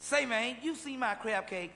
Say, man, you see my crab cakes?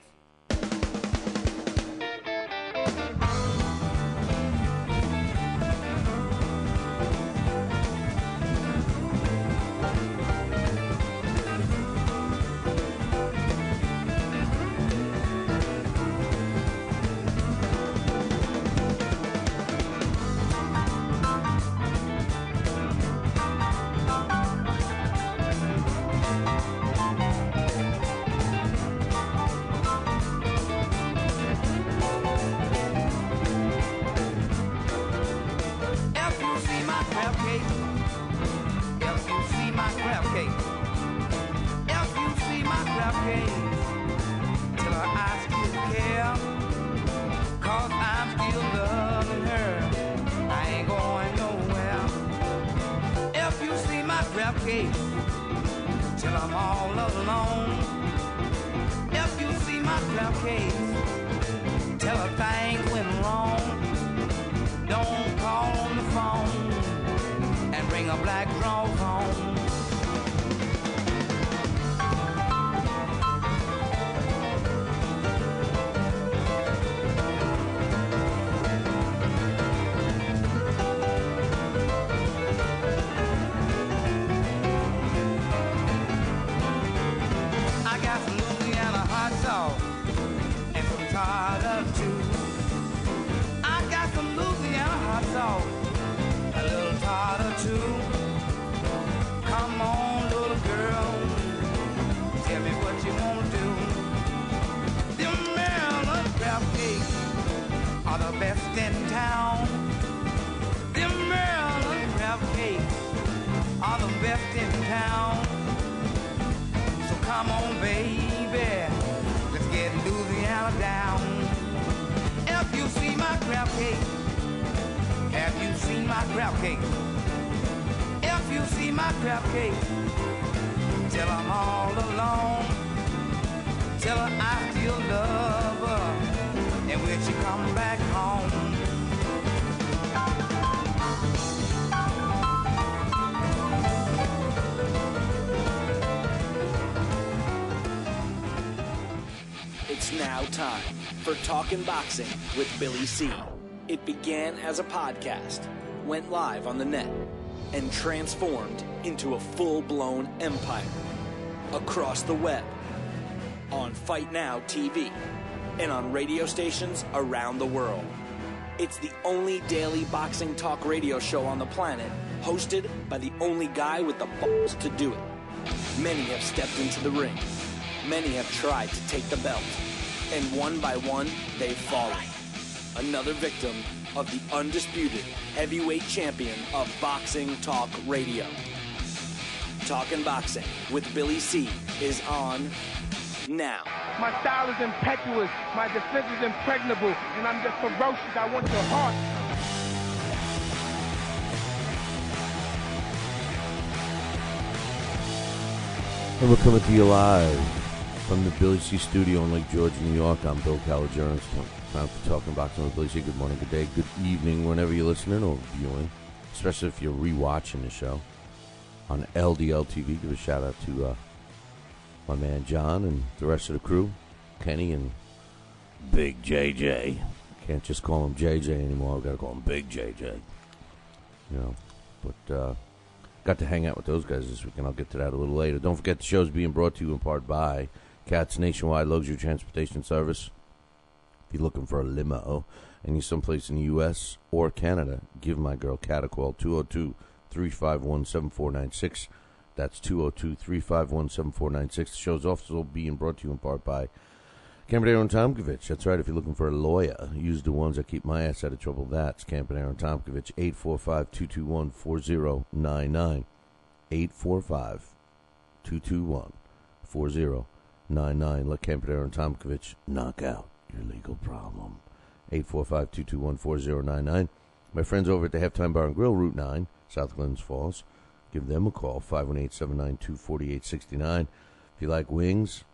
Till I'm all alone. If you see my crab cakes, tell her things went wrong. Don't call on the phone and bring a black drawers home. A little tartar too. Come on, little girl, tell me what you want to do. Them Maryland crab cakes are the best in town. Them Maryland crab cakes are the best in town. So come on, baby, let's get Louisiana down. If you see my crab cake, have you seen my crab cake? If you see my crab cake, tell I'm all alone. Tell her I still love her, and when she come back home. It's now time for Talkin' Boxing with Billy C. It began as a podcast, went live on the net, and transformed into a full-blown empire. Across the web, on Fight Now TV, and on radio stations around the world. It's the only daily boxing talk radio show on the planet, hosted by the only guy with the balls to do it. Many have stepped into the ring. Many have tried to take the belt. And one by one, they've fallen. Another victim of the undisputed heavyweight champion of boxing talk radio. Talkin' Boxing with Billy C is on now. My style is impetuous, my defense is impregnable, and I'm just ferocious. I want your heart. And we're coming to you live from the Billy C studio in Lake George, New York. I'm Bill Caligiero. Time for Talking Boxing with Billy C. Good morning, good day, good evening, whenever you're listening or viewing, especially if you're rewatching the show on LDL TV. Give a shout out to my man John and the rest of the crew, Kenny and Big JJ. Can't just call him JJ anymore. I've got to call him Big JJ. You know, but got to hang out with those guys this week, and I'll get to that a little later. Don't forget the show's being brought to you in part by Cat's Nationwide Luxury Transportation Service. If you're looking for a limo and you're someplace in the U.S. or Canada, give my girl Cat a call, 202-351-7496. That's 202-351-7496. The show's also being brought to you in part by Campanaro and Tomkovich. That's right, if you're looking for a lawyer, use the ones that keep my ass out of trouble. That's Campanaro and Tomkovich, 845-221-4099. 845-221-4099. Let Campanaro and Tomkovich knock out your legal problem. 845-221-4099. My friends over at the Halftime Bar and Grill, Route 9, South Glens Falls. Give them a call, 518-792-4869. If you like wings,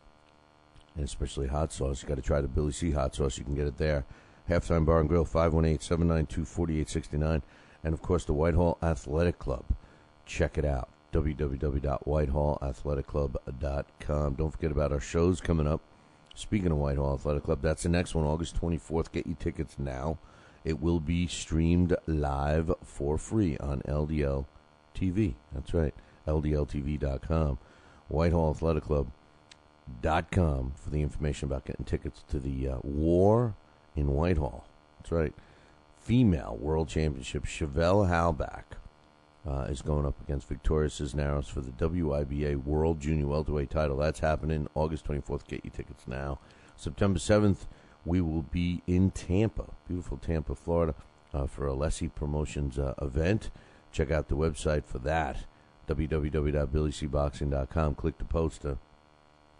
and especially hot sauce, you got to try the Billy C hot sauce. You can get it there. Halftime Bar and Grill, 518-792-4869. And, of course, the Whitehall Athletic Club. Check it out. www.whitehallathleticlub.com. Don't forget about our shows coming up. Speaking of Whitehall Athletic Club, that's the next one, August 24th. Get your tickets now. It will be streamed live for free on LDL TV. That's right, LDLTV.com. WhitehallathleticClub.com for the information about getting tickets to the War in Whitehall. That's right. Female World Championship. Chevelle Halbach is going up against Victoria Cisneros for the WIBA World Junior Welterweight title. That's happening August 24th. Get your tickets now. September 7th, we will be in Tampa, beautiful Tampa, Florida, for a Alessi Promotions event. Check out the website for that, www.BillyCBoxing.com. Click the poster.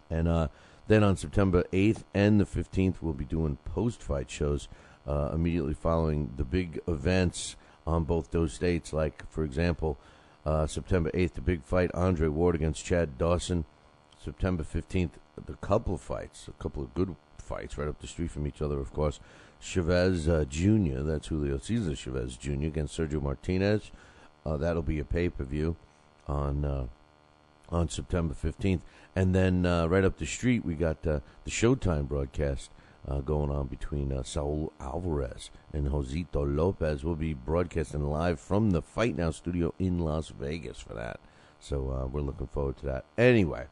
And then on September 8th and the 15th, we'll be doing post-fight shows immediately following the big events on both those dates. Like, for example, September 8th, the big fight, Andre Ward against Chad Dawson. September 15th, a couple of good fights right up the street from each other, of course. Chavez Jr., that's Julio Cesar Chavez Jr. against Sergio Martinez. That'll be a pay-per-view on September 15th. And then right up the street, we got the Showtime broadcast going on between Saul Alvarez and Josito Lopez. We'll be broadcasting live from the Fight Now studio in Las Vegas for that. So we're looking forward to that. Anyway,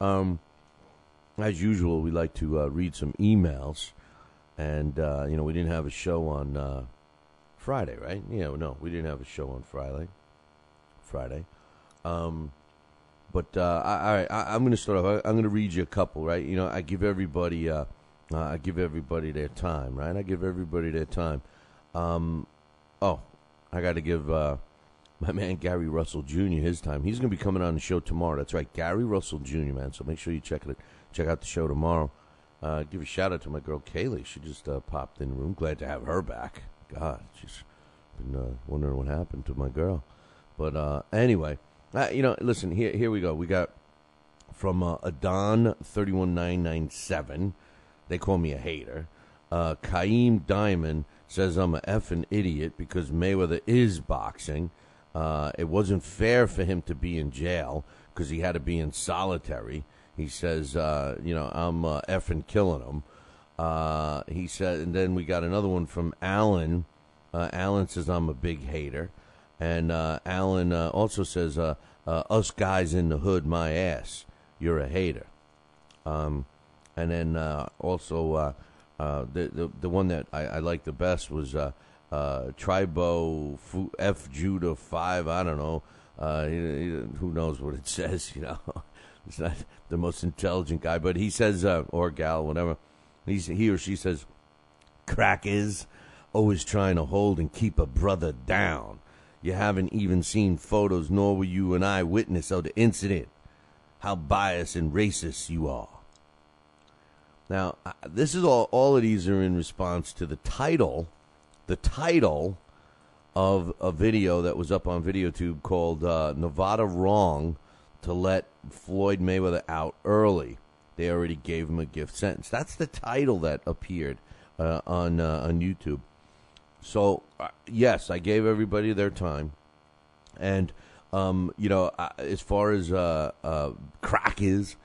as usual, we like to read some emails. And, we didn't have a show on Friday, right? Yeah, no, we didn't have a show on Friday. But I'm going to start off. I'm going to read you a couple, right? I give everybody their time, right? I give everybody their time. I got to give my man Gary Russell Jr. his time. He's going to be coming on the show tomorrow. That's right, Gary Russell Jr., man. So make sure you check out the show tomorrow. Give a shout out to my girl Kaylee. She just popped in the room. Glad to have her back. God, she's been wondering what happened to my girl. But anyway, listen, here we go. We got from Adon31997. They call me a hater. Kaim Diamond says I'm an effing idiot because Mayweather is boxing. It wasn't fair for him to be in jail because he had to be in solitary. He says, I'm effing killing him. He said, and then we got another one from Alan. Alan says I'm a big hater. And Alan also says, us guys in the hood, my ass. You're a hater. And then also the one that I liked the best was Tribo F Judah 5. I don't know. Who knows what it says, He's not the most intelligent guy, but he says, or gal, whatever. He or she says, crack is always trying to hold and keep a brother down. You haven't even seen photos, nor were you an eyewitness of the incident. How biased and racist you are. Now, this is all of these are in response to the title of a video that was up on VideoTube called Nevada Wrong to Let Floyd Mayweather Out Early. They already gave him a gift sentence. That's the title that appeared on YouTube. So, yes, I gave everybody their time. And, as far as crack is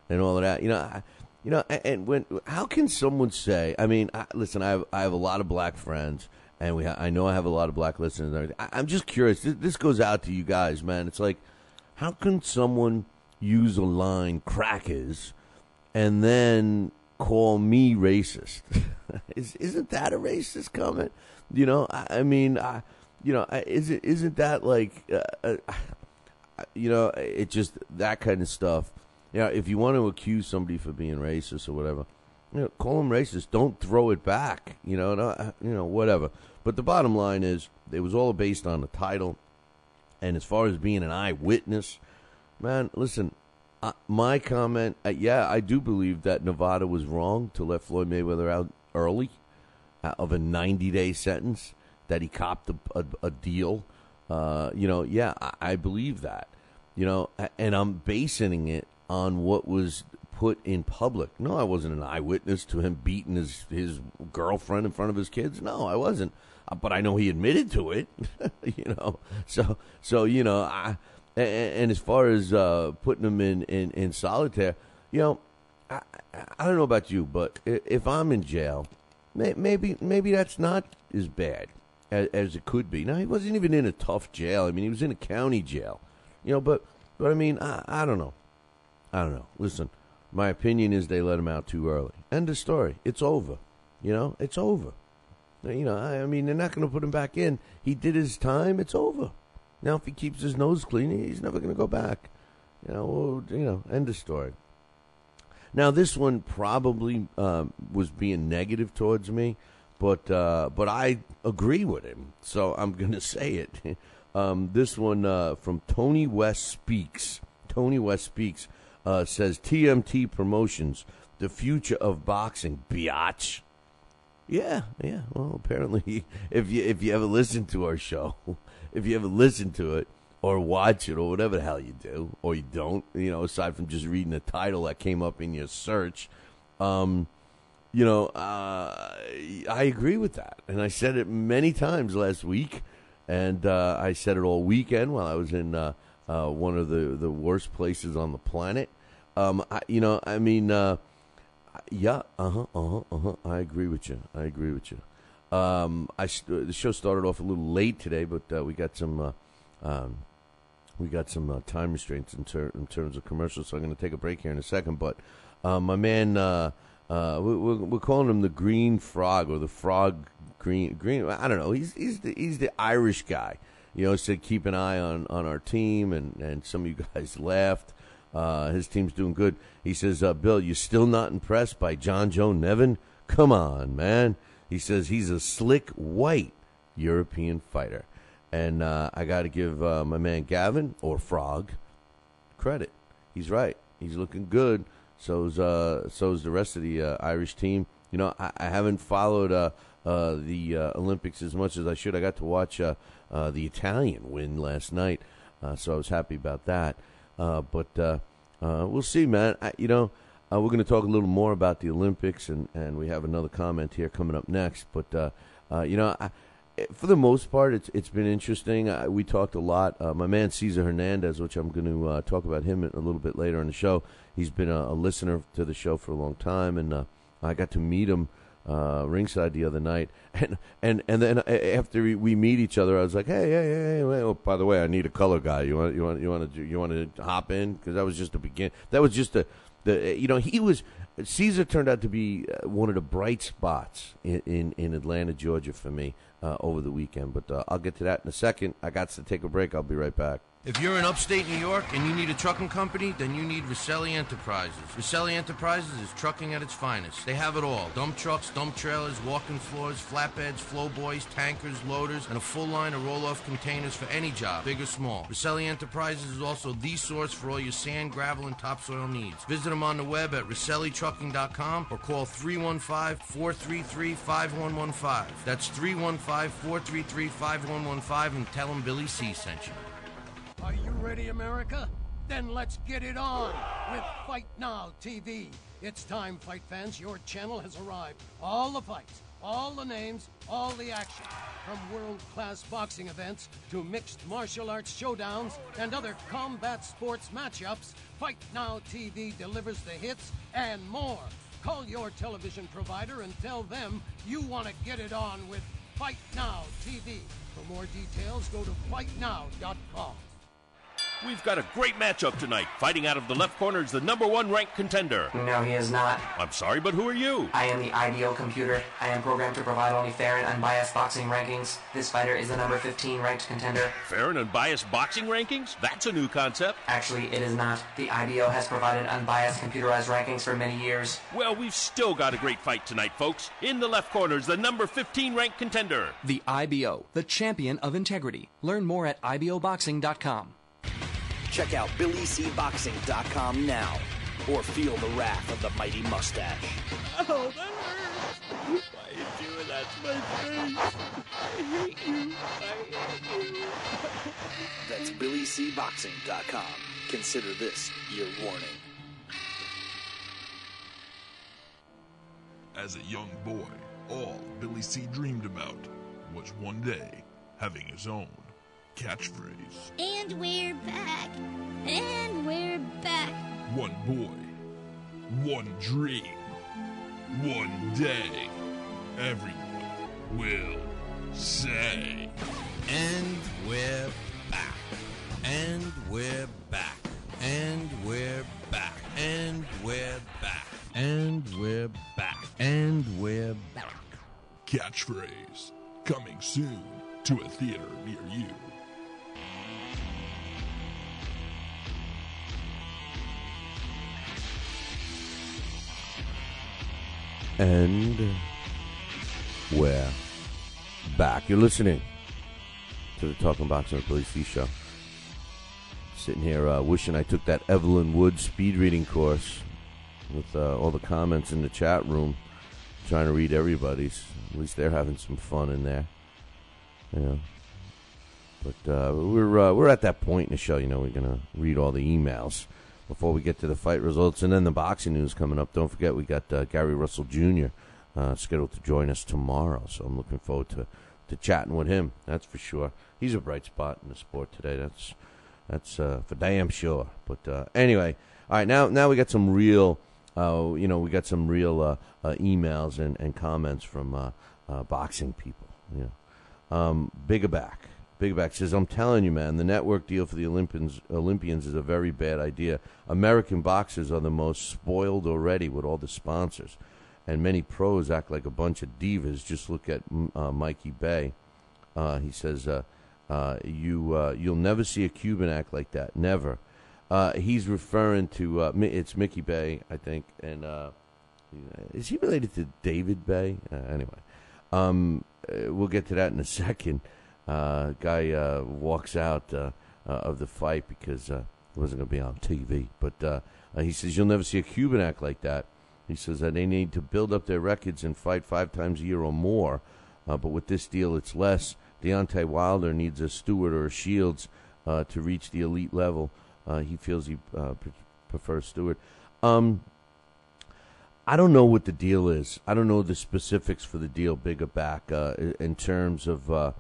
and all of that, and how can someone say, listen, I have a lot of black friends, and I know I have a lot of black listeners and everything. I'm just curious. This goes out to you guys, man. It's like, how can someone use a line, crack is, and then call me racist? Isn't that a racist comment? Isn't that like, it just that kind of stuff. If you want to accuse somebody for being racist or whatever, call them racist. Don't throw it back. Whatever. But the bottom line is, it was all based on the title. And as far as being an eyewitness, man, listen, my comment, I do believe that Nevada was wrong to let Floyd Mayweather out early of a 90-day sentence, that he copped a deal. I believe that. And I'm basing it on what was put in public. No, I wasn't an eyewitness to him beating his girlfriend in front of his kids. No, I wasn't. But I know he admitted to it. So And as far as putting him in solitaire, you know, I don't know about you, but if I'm in jail, maybe that's not as bad as it could be. Now, he wasn't even in a tough jail. I mean, he was in a county jail, you know. But I mean, I don't know. I don't know. Listen, my opinion is they let him out too early. End of story. It's over. You know, it's over. You know, I mean, they're not going to put him back in. He did his time. It's over. Now, if he keeps his nose clean, he's never going to go back. End of story. Now, this one probably was being negative towards me, but I agree with him, so I'm going to say it. This one from Tony West Speaks. Tony West Speaks says, TMT Promotions, the future of boxing, biatch. Yeah. Well, apparently, if you ever listen to our show, if you ever listen to it or watch it or whatever the hell you do, or you don't, you know, aside from just reading the title that came up in your search, I agree with that. And I said it many times last week, and I said it all weekend while I was in one of the worst places on the planet. I agree with you. The show started off a little late today, but we got some time restraints in terms of commercials, so I'm going to take a break here in a second. But my man, we're calling him the Green Frog, or the Frog Green. I don't know. He's the Irish guy. You know, said keep an eye on our team, and some of you guys laughed. His team's doing good. He says, Bill, you still not impressed by John Joe Nevin? Come on, man. He says he's a slick, white European fighter. And I got to give my man Gavin, or Frog, credit. He's right. He's looking good. So's the rest of the Irish team. You know, I haven't followed the Olympics as much as I should. I got to watch the Italian win last night, so I was happy about that. But we'll see, man. We're going to talk a little more about the Olympics, and we have another comment here coming up next. But, for the most part, it's been interesting. We talked a lot. My man Cesar Hernandez, which I'm going to talk about him a little bit later in the show. He's been a listener to the show for a long time, and I got to meet him ringside the other night. And then after we meet each other, I was like, hey, oh, by the way, I need a color guy. You want to hop in? Because that was just the begin. That was just Cesar turned out to be one of the bright spots in Atlanta, Georgia for me over the weekend. But I'll get to that in a second. I got to take a break. I'll be right back. If you're in upstate New York and you need a trucking company, then you need Rosselli Enterprises. Rosselli Enterprises is trucking at its finest. They have it all. Dump trucks, dump trailers, walk-in floors, flatbeds, flowboys, tankers, loaders, and a full line of roll-off containers for any job, big or small. Rosselli Enterprises is also the source for all your sand, gravel, and topsoil needs. Visit them on the web at RosselliTrucking.com or call 315-433-5115. That's 315-433-5115 and tell them Billy C sent you. Are you ready, America? Then let's get it on with Fight Now TV. It's time, fight fans. Your channel has arrived. All the fights, all the names, all the action. From world-class boxing events to mixed martial arts showdowns and other combat sports matchups, Fight Now TV delivers the hits and more. Call your television provider and tell them you want to get it on with Fight Now TV. For more details, go to fightnow.com. We've got a great matchup tonight. Fighting out of the left corner is the #1 ranked contender. No, he is not. I'm sorry, but who are you? I am the IDO computer. I am programmed to provide only fair and unbiased boxing rankings. This fighter is the #15 ranked contender. Fair and unbiased boxing rankings? That's a new concept. Actually, it is not. The IDO has provided unbiased computerized rankings for many years. Well, we've still got a great fight tonight, folks. In the left corner is the #15 ranked contender. The IBO, the champion of integrity. Learn more at IBOBoxing.com. Check out BillyCBoxing.com now, or feel the wrath of the mighty mustache. Oh, that hurts. Why are you doing that to my face? I hate you. That's BillyCBoxing.com. Consider this your warning. As a young boy, all Billy C. dreamed about was one day having his own Catchphrase. And we're back. And we're back. One boy. One dream. One day. Everyone will say. And we're back. And we're back. And we're back. And we're back. And we're back. And we're back. Catchphrase. Coming soon to a theater near you. And we're back. You're listening to the Talking Boxing with Billy C show. Sitting here wishing I took that Evelyn Wood speed reading course with all the comments in the chat room, trying to read everybody's. At least they're having some fun in there. You know. But we're at that point in the show, you know, we're going to read all the emails before we get to the fight results. And then the boxing news coming up. Don't forget, we got Gary Russell Jr. Scheduled to join us tomorrow. So I'm looking forward to chatting with him. That's for sure. He's a bright spot in the sport today. That's for damn sure. But anyway, all right, now we got some real, emails and comments from boxing people. You know, Biggerback says, I'm telling you, man, the network deal for the Olympians is a very bad idea. American boxers are the most spoiled already with all the sponsors. And many pros act like a bunch of divas. Just look at Mikey Bay. He says, you'll never see a Cuban act like that. Never. He's referring to, it's Mickey Bay, I think. And is he related to David Bay? Anyway, we'll get to that in a second. Guy walks out of the fight because it wasn't going to be on TV. But he says, you'll never see a Cuban act like that. He says that they need to build up their records and fight 5 times a year or more. But with this deal, it's less. Deontay Wilder needs a Stewart or a Shields to reach the elite level. He feels he prefers Stewart. I don't know what the deal is. I don't know the specifics for the deal, Biggerback, in terms of the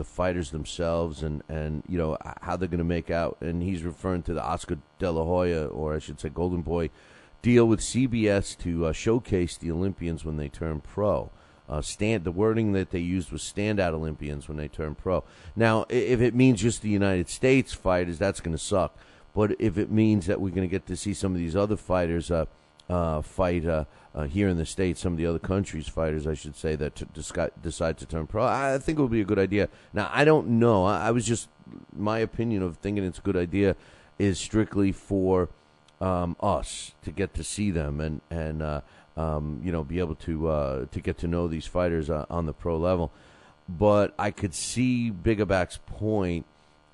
fighters themselves and you know how they're going to make out. And he's referring to the Oscar De La Hoya, or I should say Golden Boy, deal with CBS to showcase the Olympians when they turn pro. The wording that they used was standout Olympians when they turn pro. Now, if it means just the United States fighters, that's going to suck. But if it means that we're going to get to see some of these other fighters fight here in the States, some of the other countries' fighters, I should say, that decide to turn pro, I think it would be a good idea. Now, I don't know. I was just, my opinion of thinking it's a good idea is strictly for us to get to see them and you know, be able to get to know these fighters on the pro level. But I could see Biggerback's point,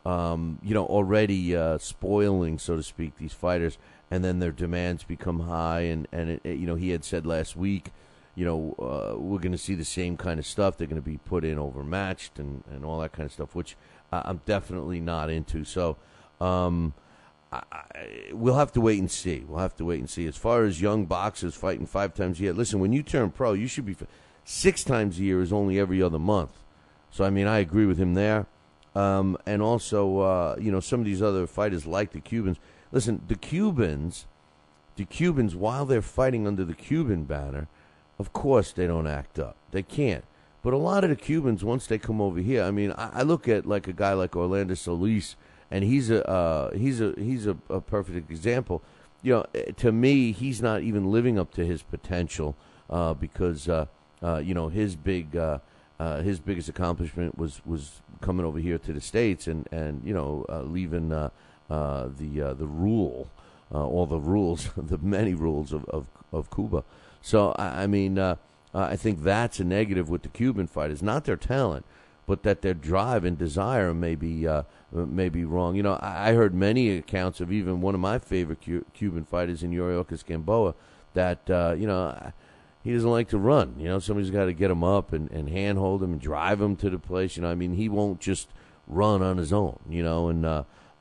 you know, already spoiling, so to speak, these fighters, and then their demands become high. And you know, he had said last week, you know, we're going to see the same kind of stuff. They're going to be put in overmatched and all that kind of stuff, which I'm definitely not into. So we'll have to wait and see. As far as young boxers fighting 5 times a year, listen, when you turn pro, you should be 6 times a year is only every other month. So, I mean, I agree with him there. And also, you know, some of these other fighters like the Cubans. Listen, the Cubans, while they're fighting under the Cuban banner, of course they don't act up. They can't. But a lot of the Cubans, once they come over here, I mean, I look at like a guy like Orlando Solis, and he's a perfect example. You know, to me, he's not even living up to his potential because you know, his biggest accomplishment was coming over here to the States and you know, leaving the rule, all the rules, the many rules of Cuba. So I mean, I think that's a negative with the Cuban fighters, not their talent, but that their drive and desire may be wrong. You know, I heard many accounts of even one of my favorite Cuban fighters in Yuriorkis Gamboa that you know, he doesn't like to run. You know, somebody's got to get him up and handhold him and drive him to the place. You know, I mean, he won't just run on his own. You know, and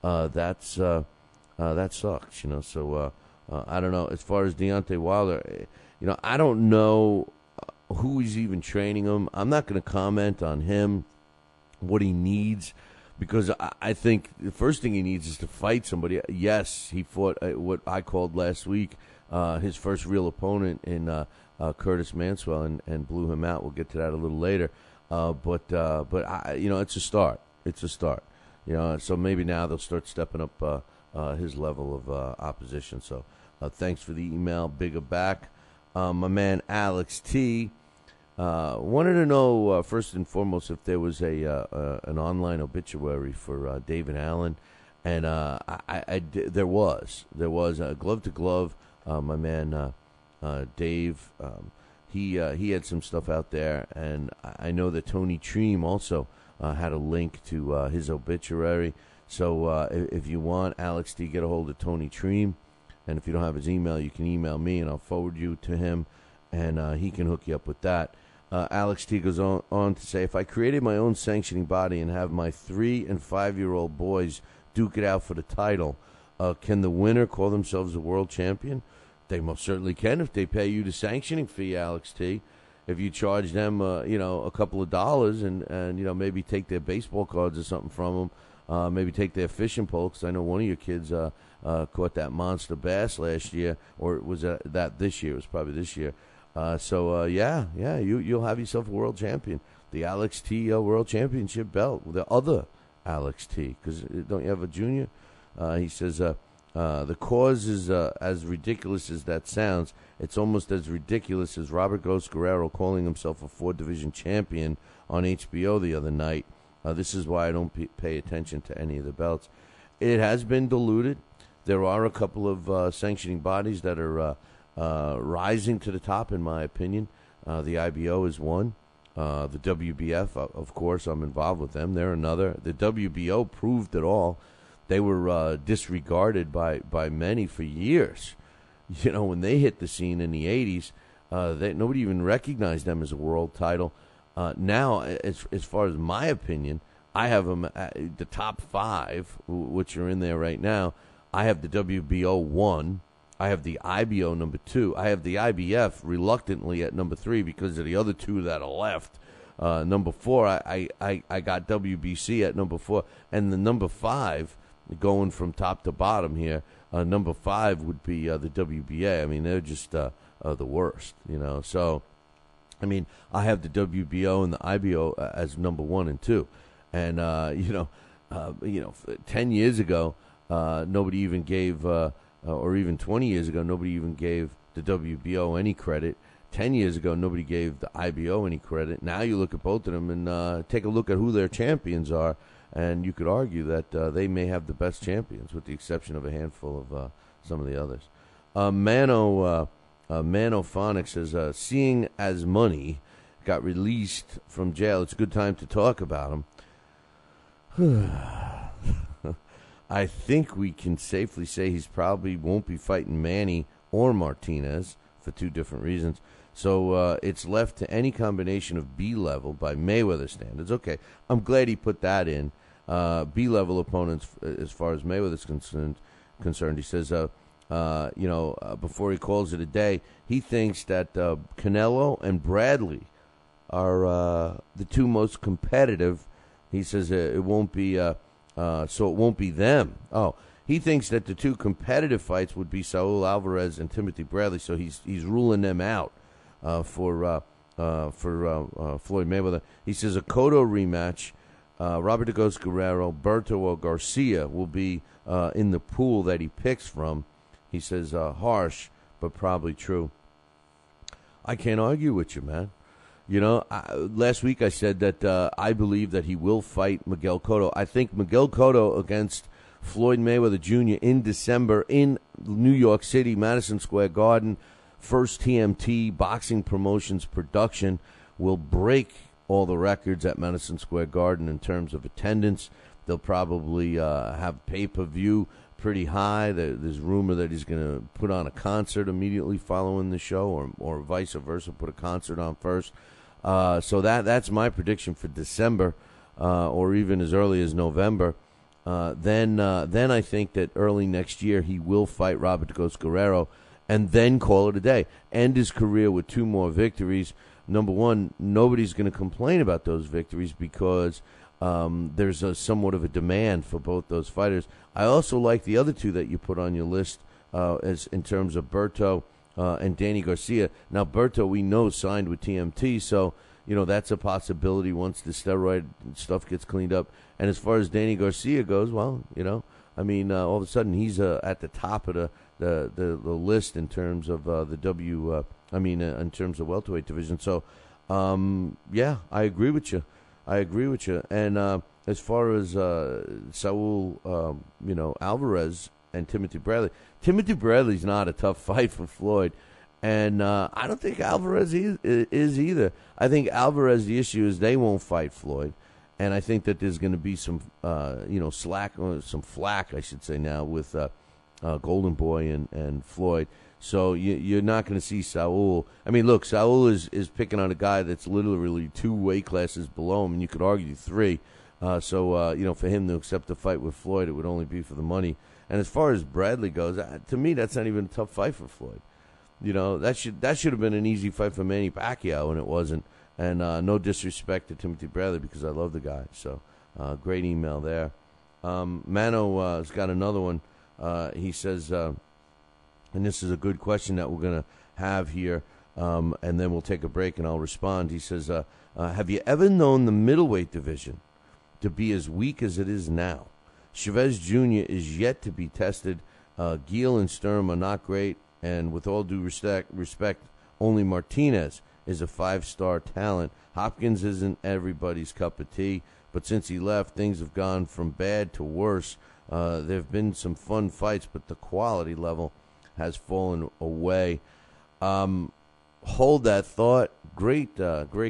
that sucks. You know, so I don't know. As far as Deontay Wilder, you know, I don't know who he's even training him. I'm not going to comment on him, what he needs, because I think the first thing he needs is to fight somebody. Yes, he fought what I called last week his first real opponent in Curtis Manswell and blew him out. We'll get to that a little later. But it's a start. It's a start. So maybe now they'll start stepping up his level of opposition. So thanks for the email, Bigger Back. My man Alex T. Wanted to know first and foremost if there was an online obituary for David Allen, and there was glove to glove. My man Dave, he had some stuff out there, and I know that Tony Treem also had a link to his obituary. So if you want, Alex T, get a hold of Tony Treem, and if you don't have his email, you can email me, and I'll forward you to him, and he can hook you up with that. Alex T goes on to say, if I created my own sanctioning body and have my 3- and 5-year-old boys duke it out for the title, can the winner call themselves a world champion? They most certainly can if they pay you the sanctioning fee, Alex T. If you charge them, a couple of dollars and maybe take their baseball cards or something from them, maybe take their fishing pole, because I know one of your kids caught that monster bass last year, or was that this year? It was probably this year. You'll have yourself a world champion. The Alex T World Championship belt, the other Alex T, because don't you have a junior? He says, the cause is as ridiculous as that sounds. It's almost as ridiculous as Robert Ghost Guerrero calling himself a 4-division champion on HBO the other night. This is why I don't pay attention to any of the belts. It has been diluted. There are a couple of sanctioning bodies that are rising to the top, in my opinion. The IBO is one. The WBF, of course, I'm involved with them. They're another. The WBO proved it all. They were disregarded by many for years. When they hit the scene in the 80s, nobody even recognized them as a world title. Now, as far as my opinion, I have them the top 5, which are in there right now. I have the WBO 1. I have the IBO number 2. I have the IBF reluctantly at number 3 because of the other 2 that are left. Number 4, I got WBC at number 4. And the number 5, going from top to bottom here, number 5 would be the WBA. I mean, they're just the worst, So, I mean, I have the WBO and the IBO as number 1 and 2. And, 10 years ago, nobody even gave... or even 20 years ago, nobody even gave the WBO any credit. 10 years ago, nobody gave the IBO any credit. Now you look at both of them and take a look at who their champions are, and you could argue that they may have the best champions, with the exception of a handful of some of the others. Manophonic says, seeing as Money got released from jail, it's a good time to talk about him. I think we can safely say he's probably won't be fighting Manny or Martinez for 2 different reasons. So it's left to any combination of B-level by Mayweather standards. Okay, I'm glad he put that in. B-level opponents, as far as Mayweather's concerned, he says, before he calls it a day, he thinks that Canelo and Bradley are the 2 most competitive. He says it won't be... so it won't be them. Oh, he thinks that the 2 competitive fights would be Saul Alvarez and Timothy Bradley, so he's ruling them out for Floyd Mayweather. He says a Cotto rematch, Robert the Ghost Guerrero, Berto, or Garcia will be in the pool that he picks from. He says harsh, but probably true. I can't argue with you, man. Last week I said that I believe that he will fight Miguel Cotto. I think Miguel Cotto against Floyd Mayweather Jr. in December in New York City, Madison Square Garden, first TMT Boxing Promotions production, will break all the records at Madison Square Garden in terms of attendance. They'll probably have pay-per-view pretty high. There's rumor that he's going to put on a concert immediately following the show, or vice versa, put a concert on first. So that's my prediction for December, or even as early as November. Then I think that early next year he will fight Robert the Ghost Guerrero, and then call it a day. End his career with 2 more victories. Number one, nobody's going to complain about those victories because there's somewhat of a demand for both those fighters. I also like the other two that you put on your list as in terms of Berto and Danny Garcia. Now, Berto, we know, signed with TMT, so that's a possibility once the steroid stuff gets cleaned up. And as far as Danny Garcia goes, well, all of a sudden he's at the top of the list in terms of in terms of welterweight division. So, I agree with you. And as far as Saul, Alvarez and Timothy Bradley's not a tough fight for Floyd. And I don't think Alvarez is either. I think Alvarez, the issue is they won't fight Floyd. And I think that there's going to be some, some flack, I should say now, with Golden Boy and Floyd. So you're not going to see Saul. I mean, look, Saul is picking on a guy that's literally 2 weight classes below him, and you could argue 3. So for him to accept the fight with Floyd, it would only be for the money. And as far as Bradley goes, to me, that's not even a tough fight for Floyd. That should have been an easy fight for Manny Pacquiao, and it wasn't. And no disrespect to Timothy Bradley because I love the guy. So great email there. Mano has got another one. He says, and this is a good question that we're going to have here, and then we'll take a break and I'll respond. He says, have you ever known the middleweight division to be as weak as it is now? Chavez Jr. is yet to be tested. Giel and Sturm are not great. And with all due respect, only Martinez is a 5-star talent. Hopkins isn't everybody's cup of tea, but since he left, things have gone from bad to worse. There have been some fun fights, but the quality level has fallen away. Hold that thought. Great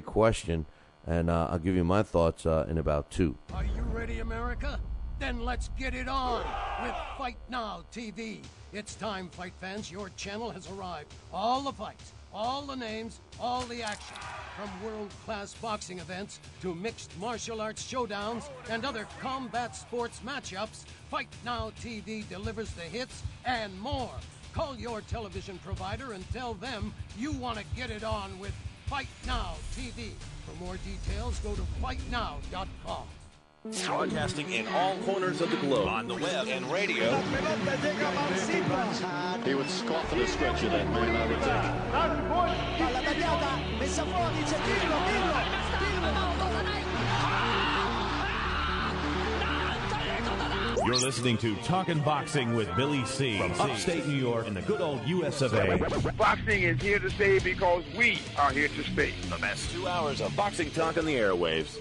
question, and I'll give you my thoughts in about 2. Are you ready, America? Then let's get it on with Fight Now TV. It's time, fight fans. Your channel has arrived. All the fights, all the names, all the action. From world-class boxing events to mixed martial arts showdowns and other combat sports matchups, Fight Now TV delivers the hits and more. Call your television provider and tell them you want to get it on with Fight Now TV. For more details, go to fightnow.com. Broadcasting in all corners of the globe, on the web and radio. He would scoff at a stretch of that man, I would think. You're listening to Talkin' Boxing with Billy C. From upstate New York in the good old US of A. Boxing is here to stay because we are here to stay. The best 2 hours of boxing talk on the airwaves.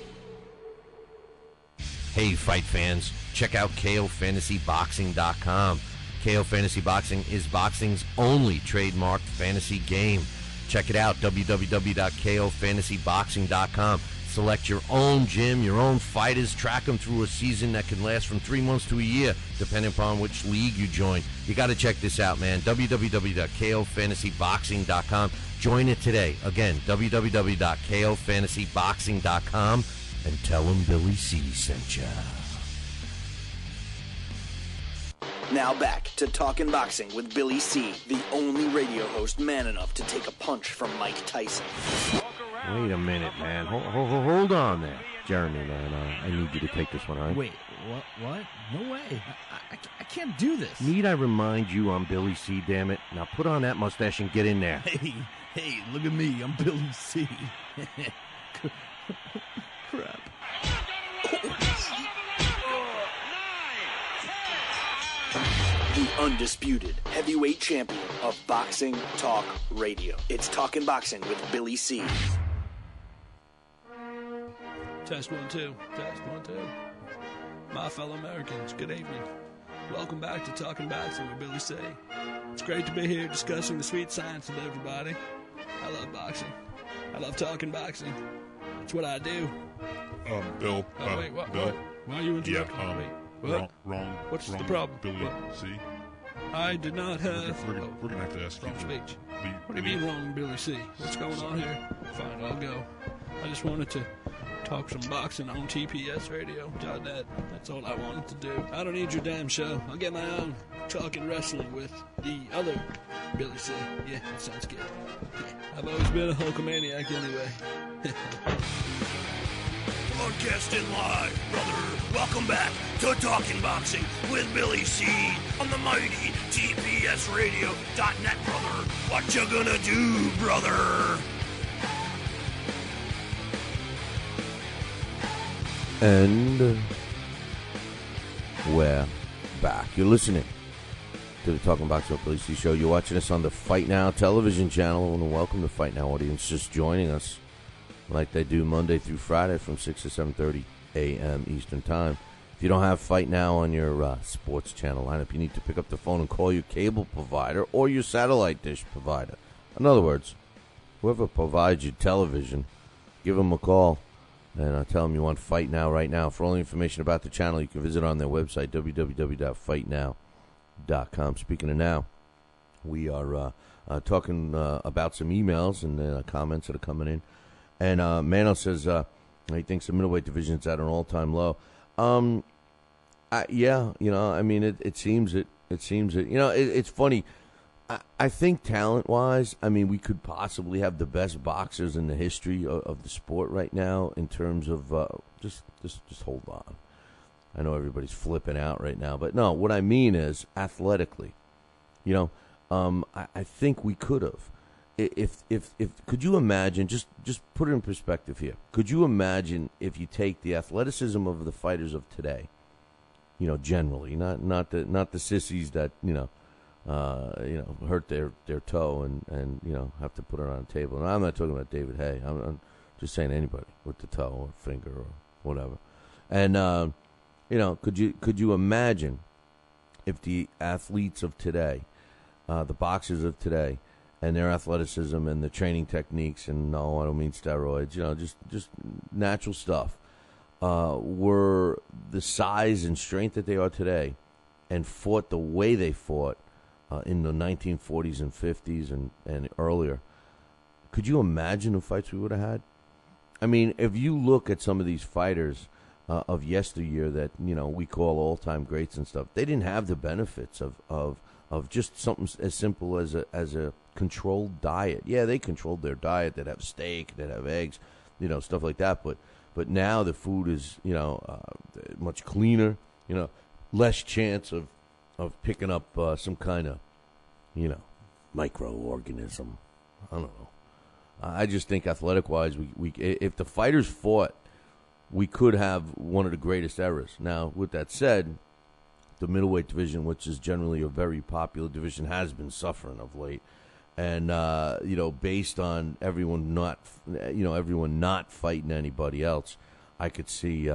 Hey, fight fans, check out KOFantasyBoxing.com. KO Fantasy Boxing is boxing's only trademarked fantasy game. Check it out, www.KOFantasyBoxing.com. Select your own gym, your own fighters, track them through a season that can last from 3 months to a year, depending upon which league you join. You got to check this out, man, www.KOFantasyBoxing.com. Join it today. Again, www.KOFantasyBoxing.com. And tell him Billy C sent ya. Now back to Talkin' Boxing with Billy C, the only radio host man enough to take a punch from Mike Tyson. Wait a minute, man. Hold on there. Jeremy, man, I need you to take this one, all right? Wait, what? No way. I can't do this. Need I remind you I'm Billy C, damn it? Now put on that mustache and get in there. Hey, look at me. I'm Billy C. Crap. The undisputed heavyweight champion of Boxing Talk Radio. It's Talkin' Boxing with Billy C. Test 1 2. Test 1 2. My fellow Americans, good evening. Welcome back to Talkin' Boxing with Billy C. It's great to be here discussing the sweet science with everybody. I love boxing. I love talking boxing. It's what I do. Bill. Oh, wait, what? Bill. Why are you interrupting me? What? Wrong. What's wrong, the problem? Billy What? C. I did not have... We're gonna have to ask wrong you. speech. What do you mean wrong, Billy C? What's going on here? Fine, I'll go. I just wanted to talk some boxing on TPSradio.net. That's all I wanted to do. I don't need your damn show. I'll get my own talking wrestling with the other Billy C. Yeah, that sounds good. Yeah, I've always been a Hulkamaniac anyway. Broadcasting live, brother. Welcome back to Talking Boxing with Billy C. on the mighty TPSradio.net, brother. What you gonna do, brother? And we're back. You're listening to the Talking Boxing with Billy C show. You're watching us on the Fight Now television channel. I want to welcome the Fight Now audience just joining us like they do Monday through Friday from 6 to 7:30 a.m. Eastern Time. If you don't have Fight Now on your sports channel lineup, you need to pick up the phone and call your cable provider or your satellite dish provider. In other words, whoever provides you television, give them a call and tell them you want Fight Now right now. For all the information about the channel, you can visit on their website, www.fightnow.com. Speaking of now, we are talking about some emails and comments that are coming in. And Mano says he thinks the middleweight division is at an all-time low. Yeah, I mean, it seems it. It seems it. It's funny. I think talent-wise, I mean, we could possibly have the best boxers in the history of the sport right now in terms of just hold on. I know everybody's flipping out right now, but no, what I mean is athletically. I think we could have. If could you imagine, just put it in perspective here, could you imagine if you take the athleticism of the fighters of today, generally, not the sissies that hurt their toe and have to put it on a table. And I'm not talking about David Hay. I'm just saying anybody with the toe or finger or whatever. And could you imagine if the athletes of today, the boxers of today, and their athleticism and the training techniques, and no, I don't mean steroids, just natural stuff, were the size and strength that they are today, and fought the way they fought in the 1940s and 50s and earlier. Could you imagine the fights we would have had? I mean, if you look at some of these fighters of yesteryear that we call all-time greats and stuff, they didn't have the benefits of just something as simple as a controlled diet. Yeah, they controlled their diet. They'd have steak, they'd have eggs, stuff like that. But now the food is much cleaner. Less chance of picking up some kind of microorganism. I don't know. I just think athletic-wise, we if the fighters fought, we could have one of the greatest eras. Now, with that said, the middleweight division, which is generally a very popular division, has been suffering of late. And based on everyone not fighting anybody else, I could see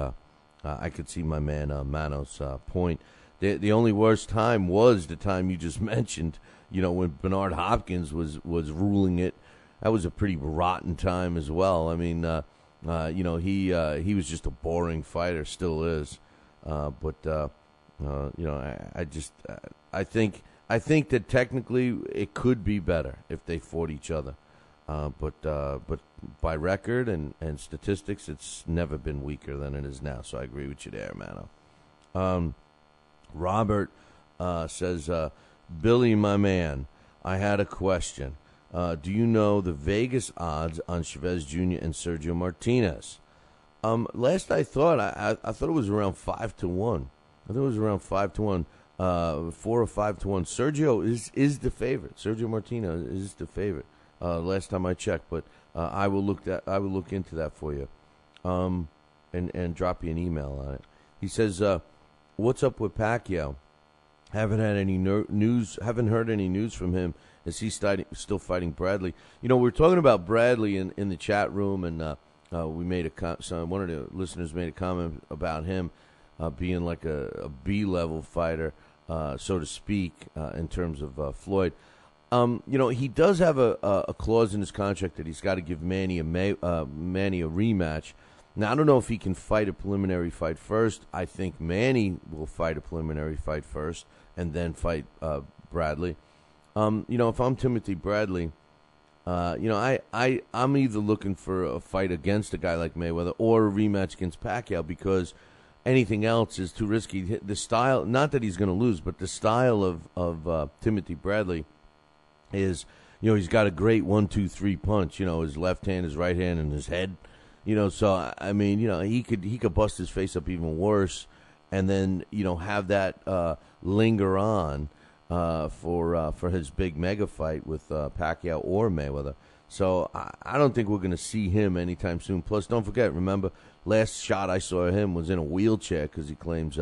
my man Mano's point. The only worst time was the time you just mentioned. When Bernard Hopkins was ruling it. That was a pretty rotten time as well. I mean, he was just a boring fighter, still is. I think that technically it could be better if they fought each other. But by record and statistics, it's never been weaker than it is now. So I agree with you there, Mano. Robert says, Billy, my man, I had a question. Do you know the Vegas odds on Chavez Jr. and Sergio Martinez? Last I thought, I thought it was around 5-1. I think it was around 5-1, 4 or 5-1. Sergio is the favorite. Sergio Martinez is the favorite. Last time I checked, but I will look into that for you, and drop you an email on it. He says, "What's up with Pacquiao? Haven't had any news. Haven't heard any news from him. Is he still fighting Bradley? We're talking about Bradley in the chat room, and we made one of the listeners made a comment about him being like a B-level fighter, so to speak, in terms of Floyd. He does have a clause in his contract that he's got to give Manny a rematch. Now, I don't know if he can fight a preliminary fight first. I think Manny will fight a preliminary fight first and then fight Bradley. If I'm Timothy Bradley, I'm either looking for a fight against a guy like Mayweather or a rematch against Pacquiao, because anything else is too risky. The style, not that he's going to lose, but the style of Timothy Bradley is, he's got a great 1-2-3 punch. His left hand, his right hand, and his head. So I mean, he could bust his face up even worse, and then have that linger on for his big mega fight with Pacquiao or Mayweather. So I don't think we're going to see him anytime soon. Plus, don't forget, remember, last shot I saw of him was in a wheelchair because he claims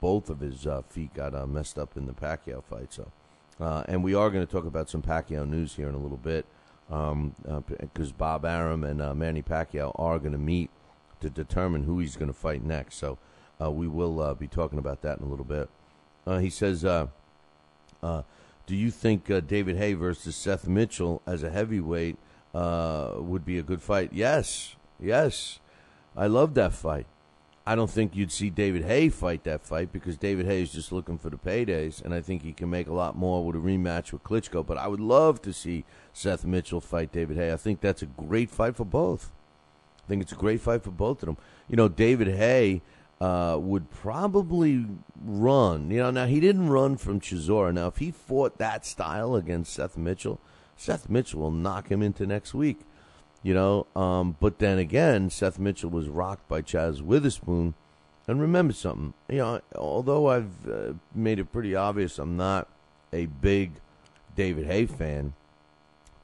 both of his feet got messed up in the Pacquiao fight. So, and we are going to talk about some Pacquiao news here in a little bit. Because Bob Arum and Manny Pacquiao are going to meet to determine who he's going to fight next. So we will be talking about that in a little bit. He says, do you think David Haye versus Seth Mitchell as a heavyweight would be a good fight? Yes. I love that fight. I don't think you'd see David Haye fight that fight because David Haye is just looking for the paydays, and I think he can make a lot more with a rematch with Klitschko. But I would love to see Seth Mitchell fight David Haye. I think that's a great fight for both. I think it's a great fight for both of them. David Haye would probably run. Now he didn't run from Chisora. Now, if he fought that style against Seth Mitchell will knock him into next week. But then again, Seth Mitchell was rocked by Chaz Witherspoon. And remember something, although I've made it pretty obvious I'm not a big David Haye fan,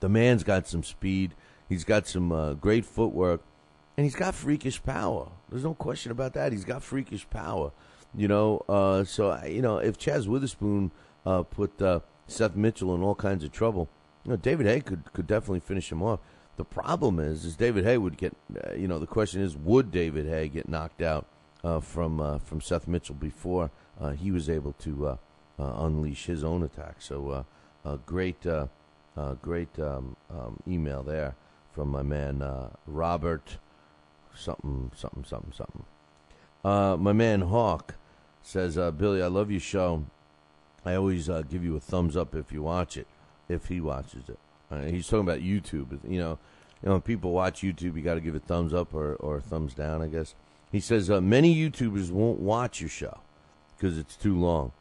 the man's got some speed, he's got some great footwork, and he's got freakish power. There's no question about that. He's got freakish power. So if Chaz Witherspoon put Seth Mitchell in all kinds of trouble, David Haye could definitely finish him off. The problem is David Haye would get, the question is, would David Haye get knocked out from Seth Mitchell before he was able to unleash his own attack? So great email there from my man Robert something. My man Hawk says, Billy, I love your show. I always give you a thumbs up if you watch it, if he watches it. He's talking about YouTube. When people watch YouTube, you got to give a thumbs up or a thumbs down, I guess. He says many YouTubers won't watch your show because it's too long.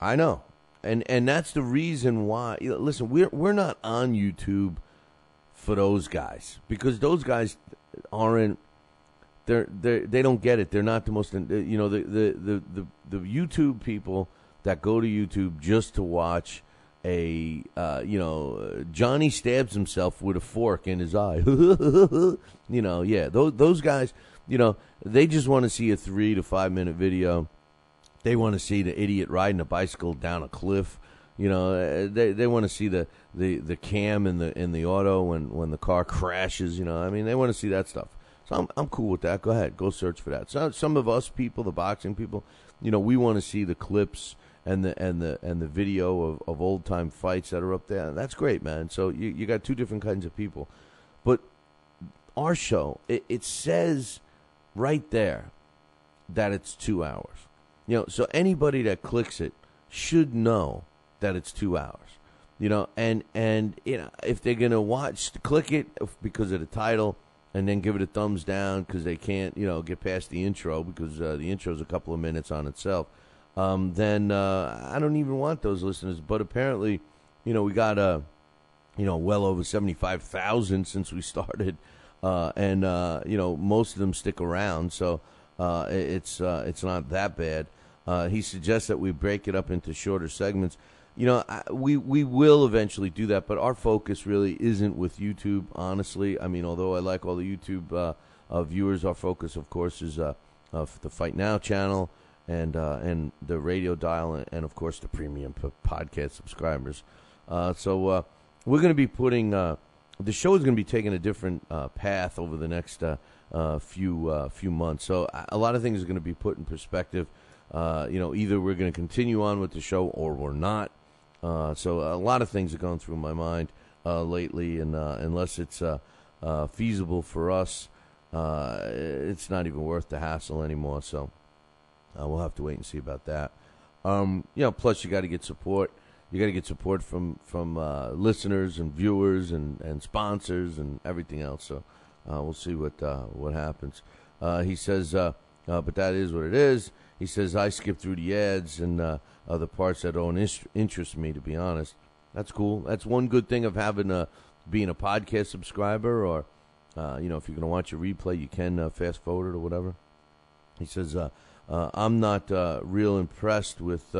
I know, and that's the reason why. Listen, we're not on YouTube for those guys because those guys aren't. They don't get it. They're not the most. The YouTube people that go to YouTube just to watch Johnny stabs himself with a fork in his eye. Those guys, they just want to see a 3 to 5 minute video. They want to see the idiot riding a bicycle down a cliff. They want to see the cam in the auto when the car crashes. They want to see that stuff. So I'm cool with that. Go ahead, go search for that. So some of us people, the boxing people, we want to see the clips and the video of old time fights that are up there. That's great, man. So you got two different kinds of people. But our show, it says right there that it's 2 hours. So anybody that clicks it should know that it's 2 hours. And if they're gonna click it because of the title and then give it a thumbs down because they can't get past the intro because the intro is a couple of minutes on itself. Then I don't even want those listeners. But apparently, we got well over 75,000 since we started, and most of them stick around. So it's not that bad. He suggests that we break it up into shorter segments. We will eventually do that, but our focus really isn't with YouTube. Honestly, although I like all the YouTube viewers, our focus, of course, is the Fight Now channel. And the radio dial, and of course the premium podcast subscribers. So we're going to be putting the show is going to be taking a different path over the next few months. So a lot of things are going to be put in perspective. Either we're going to continue on with the show or we're not. So a lot of things are going through my mind lately, and unless it's feasible for us, it's not even worth the hassle anymore. So. We'll have to wait and see about that. Plus you got to get support. You got to get support from listeners and viewers and sponsors and everything else. So we'll see what happens. He says, but that is what it is. He says, I skip through the ads and the parts that don't interest me, to be honest. That's cool. That's one good thing of having being a podcast subscriber or if you're going to watch a replay, you can fast forward it or whatever. He says, I'm not real impressed with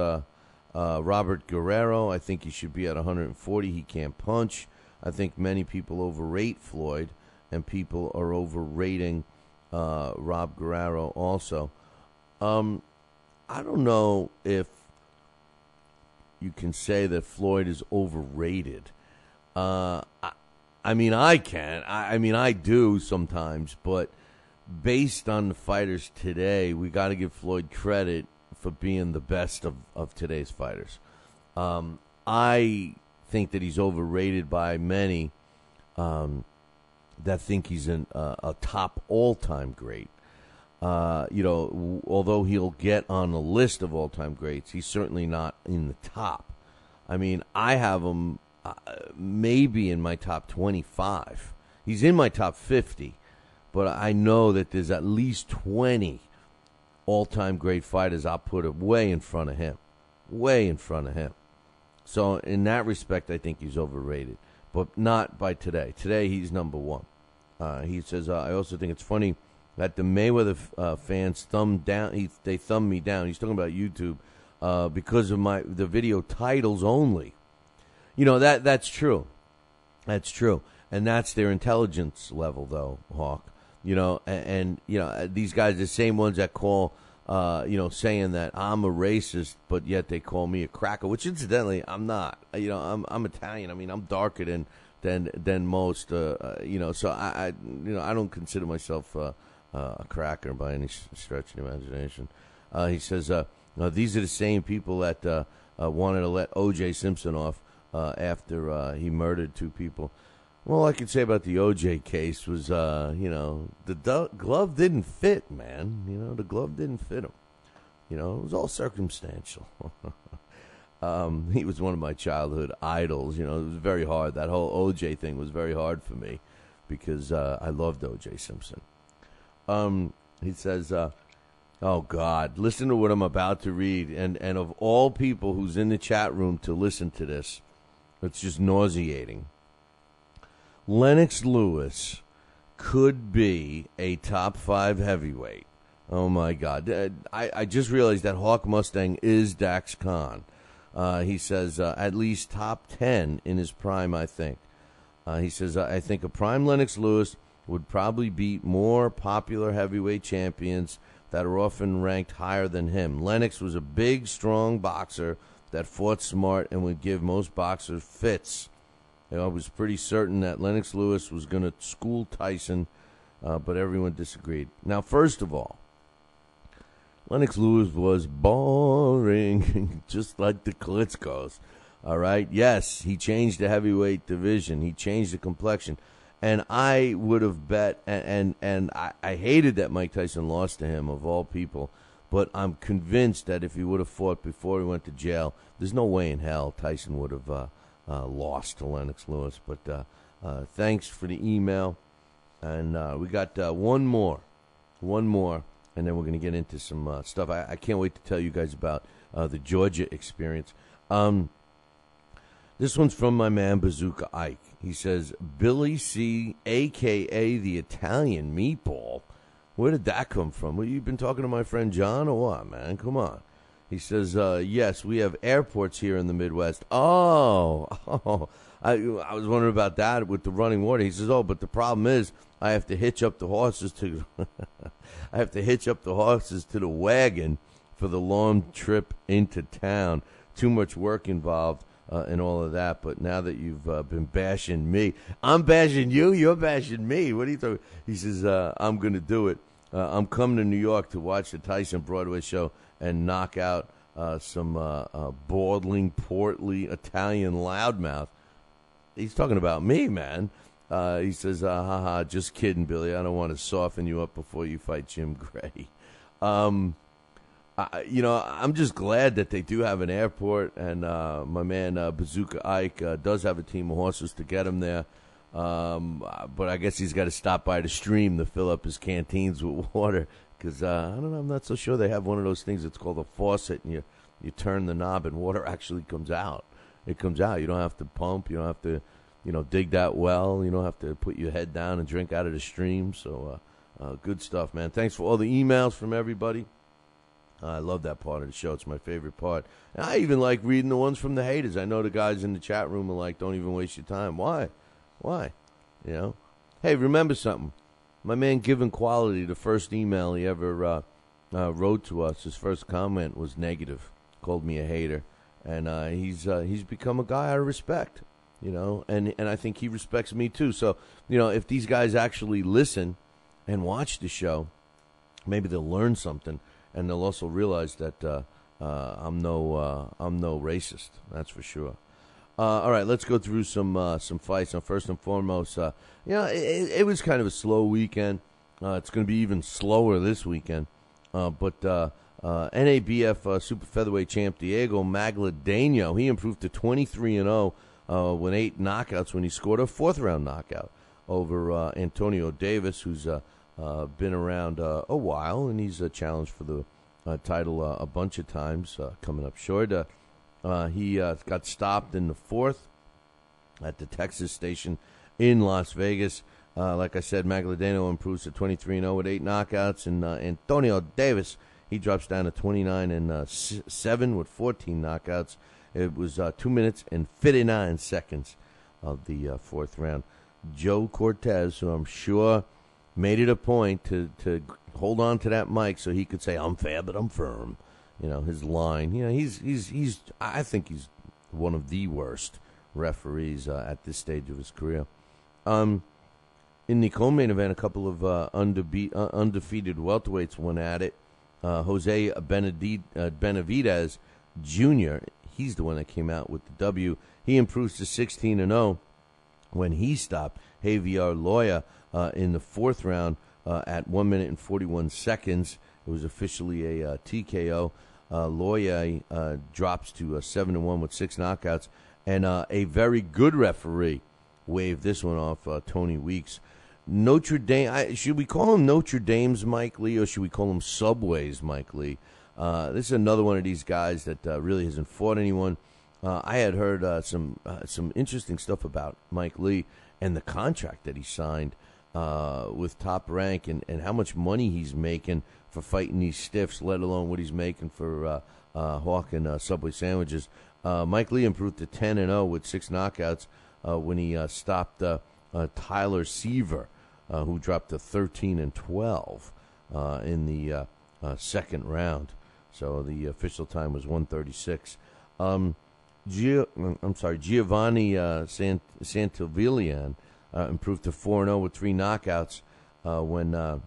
Robert Guerrero. I think he should be at 140. He can't punch. I think many people overrate Floyd, and people are overrating Rob Guerrero also. I don't know if you can say that Floyd is overrated. I mean, I can. I mean, I do sometimes, but based on the fighters today, we got to give Floyd credit for being the best of today's fighters. I think that he's overrated by many that think he's a top all-time great. Although he'll get on the list of all-time greats, he's certainly not in the top. I mean, I have him maybe in my top 25. He's in my top 50, but I know that there's at least 20 all-time great fighters I'll put it way in front of him. Way in front of him. So in that respect, I think he's overrated, but not by today. Today, he's number one. He says, I also think it's funny that the Mayweather fans they thumb me down. He's talking about YouTube because of the video titles only. That's true. That's true. And that's their intelligence level, though, Hawk. And these guys, the same ones that call, saying that I'm a racist, but yet they call me a cracker, which incidentally, I'm not. I'm Italian. I mean, I'm darker than most, so I don't consider myself a cracker by any stretch of the imagination. He says, these are the same people that wanted to let O.J. Simpson off after he murdered two people. Well, all I can say about the O.J. case was, the glove didn't fit, man. The glove didn't fit him. It was all circumstantial. He was one of my childhood idols. It was very hard. That whole O.J. thing was very hard for me because I loved O.J. Simpson. He says, oh, God, listen to what I'm about to read. And of all people who's in the chat room to listen to this, it's just nauseating. Lennox Lewis could be a top 5 heavyweight. Oh, my God. I just realized that Hawk Mustang is Dax Khan. He says at least top 10 in his prime, I think. He says, I think a prime Lennox Lewis would probably beat more popular heavyweight champions that are often ranked higher than him. Lennox was a big, strong boxer that fought smart and would give most boxers fits. I was pretty certain that Lennox Lewis was going to school Tyson, but everyone disagreed. Now, first of all, Lennox Lewis was boring, just like the Klitschko's. All right? Yes, he changed the heavyweight division. He changed the complexion. And I would have bet, and I hated that Mike Tyson lost to him, of all people, but I'm convinced that if he would have fought before he went to jail, there's no way in hell Tyson would have lost to Lennox Lewis. But thanks for the email. And we got one more, and then we're going to get into some stuff. I can't wait to tell you guys about the Georgia experience. This one's from my man Bazooka Ike. He says, Billy C., a.k.a. the Italian meatball. Where did that come from? Well, you've been talking to my friend John or what, man? Come on. He says, yes, we have airports here in the Midwest. Oh, I was wondering about that with the running water. He says, but the problem is I have to hitch up the horses to the wagon for the long trip into town. Too much work involved. And all of that, but now that you've been bashing me, I'm bashing you, you're bashing me. What do you think? He says, I'm going to do it. I'm coming to New York to watch the Tyson Broadway show and knock out some balding, portly Italian loudmouth. He's talking about me, man. He says, just kidding, Billy. I don't want to soften you up before you fight Jim Gray. I'm just glad that they do have an airport, and my man Bazooka Ike does have a team of horses to get him there. But I guess he's got to stop by the stream to fill up his canteens with water, because I don't know, I'm not so sure they have one of those things that's called a faucet, and you turn the knob and water actually comes out. It comes out. You don't have to pump. You don't have to dig that well. You don't have to put your head down and drink out of the stream. So good stuff, man. Thanks for all the emails from everybody. I love that part of the show. It's my favorite part. And I even like reading the ones from the haters. I know the guys in the chat room are like, don't even waste your time. Why? Hey, remember something. My man Given Quality, the first email he ever wrote to us, his first comment was negative. Called me a hater. And he's become a guy I respect, and I think he respects me too. So, if these guys actually listen and watch the show, maybe they'll learn something. And they'll also realize that I'm no racist. That's for sure. All right, let's go through some fights. Now, first and foremost, it was kind of a slow weekend. It's going to be even slower this weekend. But NABF super featherweight champ Diego Magdaleno, he improved to 23-0 with 8 knockouts when he scored a 4th-round knockout over Antonio Davis, who's been around a while, and he's challenged for the title a bunch of times, coming up short. He got stopped in the 4th at the Texas station in Las Vegas. Like I said, Magdaleno improves to 23-0 with 8 knockouts, and Antonio Davis, he drops down to 29-7 with 14 knockouts. It was 2 minutes and 59 seconds of the 4th round. Joe Cortez, who I'm sure made it a point to hold on to that mic so he could say, "I'm fair, but I'm firm." His line. He's. I think he's one of the worst referees at this stage of his career. In the co-main event, a couple of undefeated welterweights went at it. Jose Benavidez Jr., he's the one that came out with the W. He improves to 16-0 when he stopped Javier Loya in the 4th round at 1 minute and 41 seconds. It was officially a TKO. Loya drops to 7-1 with 6 knockouts. And a very good referee waved this one off, Tony Weeks. Notre Dame, should we call him Notre Dame's Mike Lee, or should we call him Subway's Mike Lee? This is another one of these guys that really hasn't fought anyone. I had heard some interesting stuff about Mike Lee and the contract that he signed with Top Rank and how much money he's making for fighting these stiffs, let alone what he's making for hawking Subway sandwiches. Mike Lee improved to 10-0 with 6 knockouts when he stopped Tyler Seaver, who dropped to 13-12 in the 2nd round. So the official time was 1:36. Giovanni Santillan improved to 4-0 with 3 knockouts when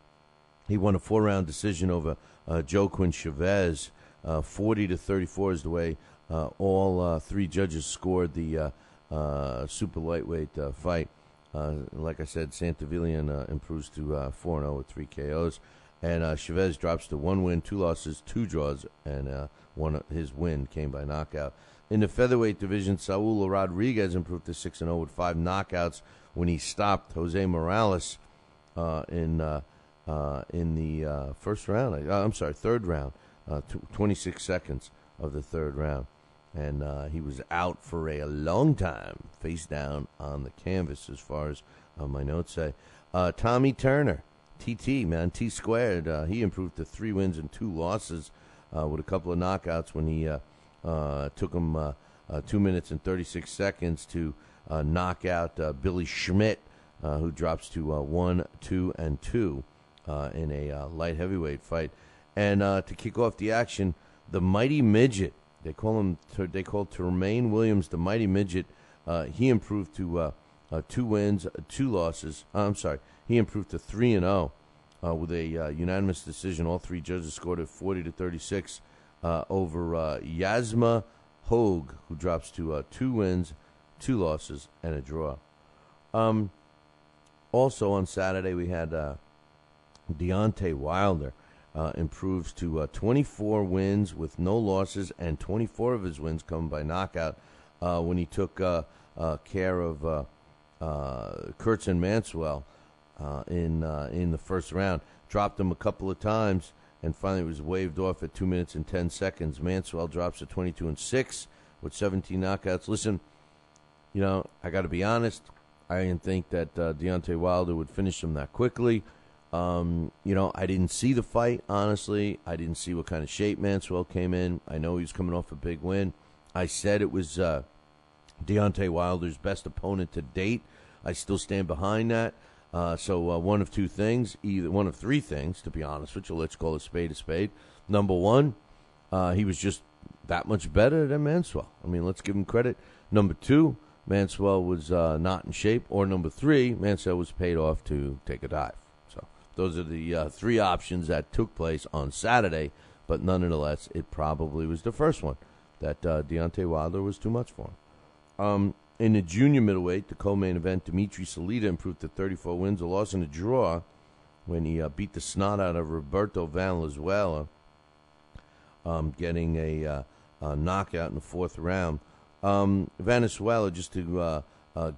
he won a 4-round decision over Joaquin Chavez. 40-34 is the way all 3 judges scored the super lightweight fight. Like I said, Santillan improves to 4-0 with 3 KOs. And Chavez drops to 1 win, 2 losses, 2 draws, and his win came by knockout. In the featherweight division, Saul Rodriguez improved to 6-0 with 5 knockouts when he stopped Jose Morales in the 3rd round, 26 seconds of the 3rd round. And he was out for a long time, face down on the canvas, as far as my notes say. Tommy Turner, TT, man, T squared, he improved to 3 wins and 2 losses with a couple of knockouts when he took him 2 minutes and 36 seconds to knock out Billy Schmidt, who drops to 1-2-2 in a light heavyweight fight. And to kick off the action, the Mighty Midget, they call Termaine Williams the Mighty Midget. He improved to 2 wins, 2 losses. He improved to 3-0 with a unanimous decision. All 3 judges scored at 40-36 over Yasma Hogue, who drops to 2 wins, 2 losses, and a draw. Also on Saturday, we had Deontay Wilder improves to 24 wins with no losses, and 24 of his wins come by knockout when he took care of Kurtzan Manswell in the 1st round. Dropped him a couple of times, and finally was waved off at 2 minutes and 10 seconds. Manswell drops to 22-6 with 17 knockouts. Listen, I got to be honest. I didn't think that Deontay Wilder would finish him that quickly. I didn't see the fight, honestly. I didn't see what kind of shape Manswell came in. I know he was coming off a big win. I said it was Deontay Wilder's best opponent to date. I still stand behind that. So one of two things, either one of three things, to be honest with you. Let's call a spade a spade. Number one, he was just that much better than Manswell. I mean, let's give him credit. Number two, Manswell was not in shape. Or number three, Manswell was paid off to take a dive. So those are the three options that took place on Saturday. But nonetheless, it probably was the first one, that Deontay Wilder was too much for him. In the junior middleweight, the co-main event, Dimitri Salita improved to 34 wins, a loss and a draw when he beat the snot out of Roberto Valenzuela, getting a knockout in the fourth round. Valenzuela, just to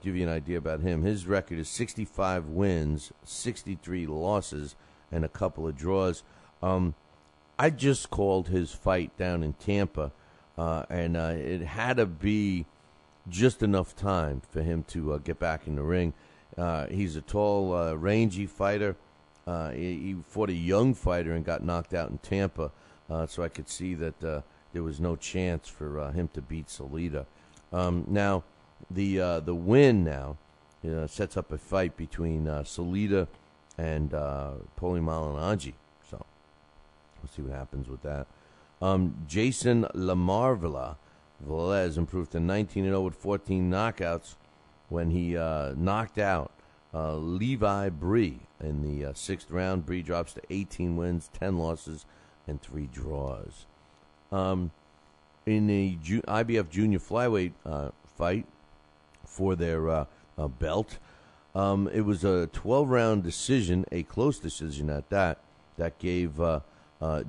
give you an idea about him, his record is 65 wins, 63 losses, and a couple of draws. I just called his fight down in Tampa, and it had to be just enough time for him to get back in the ring. He's a tall, rangy fighter. He fought a young fighter and got knocked out in Tampa, so I could see that there was no chance for him to beat Salita. Now, the win now sets up a fight between Salita and Poli Malignaggi. So we'll see what happens with that. Jason Lamarvilla Velez improved to 19-0 with 14 knockouts when he knocked out Levi Bree in the sixth round. Bree drops to 18 wins, 10 losses, and 3 draws. In the IBF junior flyweight fight for their belt, it was a 12-round decision, a close decision at that gave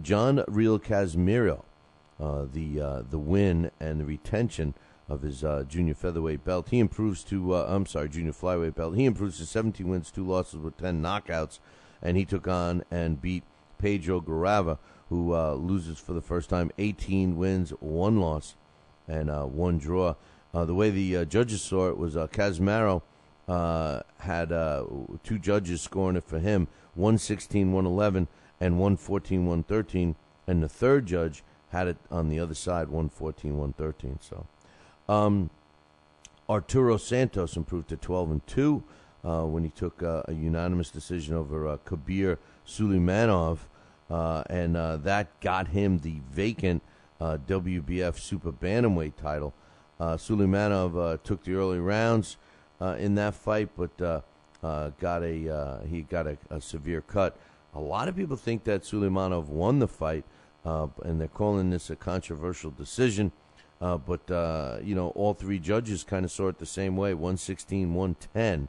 John Real Casimiro the win and the retention of his junior featherweight belt. He improves to junior flyweight belt. He improves to 17 wins, 2 losses with 10 knockouts, and he took on and beat Pedro Garava, who loses for the first time, 18 wins, 1 loss, and 1 draw. The way the judges saw it was Casimiro had 2 judges scoring it for him, 116-111 and 114-113, and the third judge had it on the other side, 114-113. So, Arturo Santos improved to 12-2 when he took a unanimous decision over Kabir Suleimanov, and that got him the vacant WBF Super Bantamweight title. Suleimanov took the early rounds in that fight, but got a severe cut. A lot of people think that Suleimanov won the fight. And they're calling this a controversial decision. But all 3 judges kind of saw it the same way, 116-110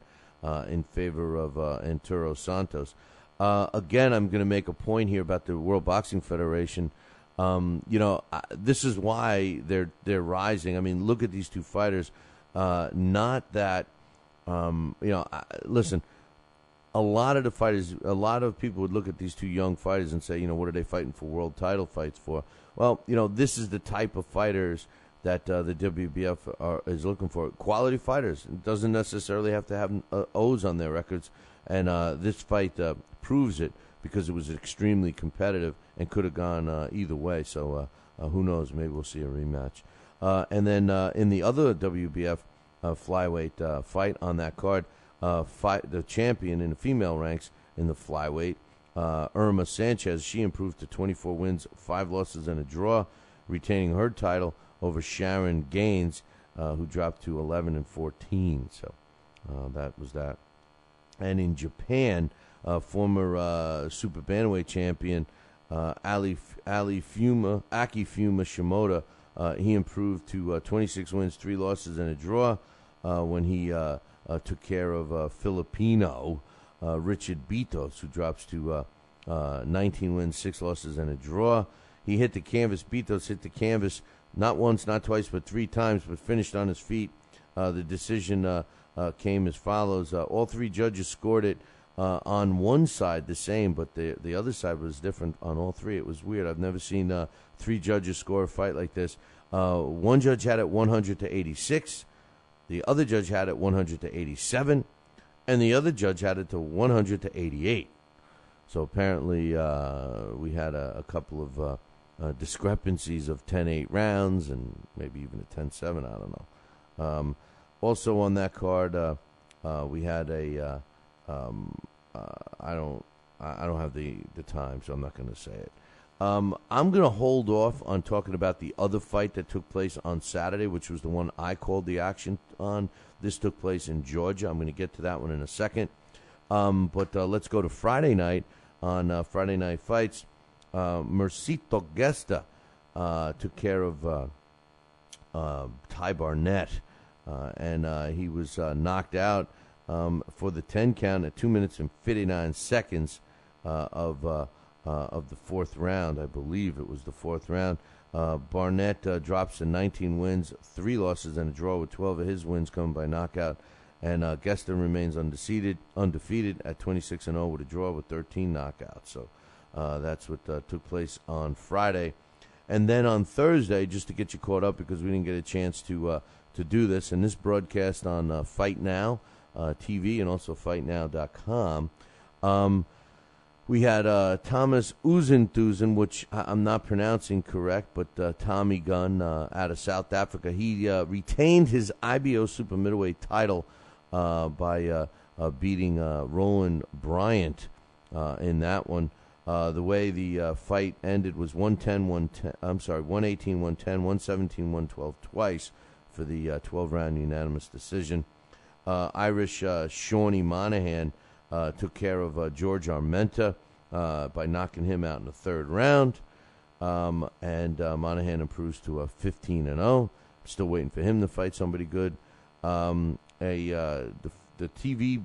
in favor of Arturo Santos. Again, I'm going to make a point here about the World Boxing Federation. This is why they're rising. I mean, look at these 2 fighters. Not that, listen, a lot of the fighters, a lot of people would look at these 2 young fighters and say, what are they fighting for world title fights for? Well, this is the type of fighters that the WBF is looking for. Quality fighters. It doesn't necessarily have to have O's on their records. And this fight proves it because it was extremely competitive and could have gone either way. So who knows? Maybe we'll see a rematch. And then in the other WBF flyweight fight on that card, the champion in the female ranks in the flyweight, Irma Sanchez, she improved to 24 wins, 5 losses, and a draw, retaining her title over Sharon Gaines, who dropped to 11-14. So that was that. And in Japan, former Super Bantamweight champion Aki Fuma Shimoda, he improved to 26 wins, 3 losses, and a draw when he took care of Filipino Richard Bitos, who drops to 19 wins, 6 losses, and a draw. He hit the canvas. Bitos hit the canvas not once, not twice, but 3 times, but finished on his feet. The decision came as follows. All 3 judges scored it on one side the same, but the other side was different on all 3. It was weird. I've never seen 3 judges score a fight like this. One judge had it 100-86. The other judge had it 100-87, and the other judge had it to 100-88. So apparently we had a couple of discrepancies of 10-8 rounds and maybe even a 10-7. I don't know. Also on that card, we had a I don't have the time, so I'm not going to say it. I'm going to hold off on talking about the other fight that took place on Saturday, which was the one I called the action on. This took place in Georgia. I'm going to get to that one in a second. But let's go to Friday night. On Friday Night Fights, Mercito Gesta took care of Ty Barnett, and he was knocked out for the 10 count at 2 minutes and 59 seconds of the fourth round. I believe it was the fourth round. Barnett drops to 19 wins, 3 losses, and a draw, with 12 of his wins coming by knockout. And Gesta remains undefeated at 26-0 with a draw with 13 knockouts. So that's what took place on Friday. And then on Thursday, just to get you caught up, because we didn't get a chance to do this, and this broadcast on Fight Now TV and also FightNow.com, we had Thomas Uzenthusen, which I'm not pronouncing correct, but Tommy Gunn out of South Africa. He retained his IBO super middleweight title by beating Roland Bryant in that one. The way the fight ended was 118-110, 117-112 twice for the 12-round unanimous decision. Irish Shawnee Monahan took care of George Armenta by knocking him out in the third round. And Monahan improves to a 15-0. Still waiting for him to fight somebody good. The TV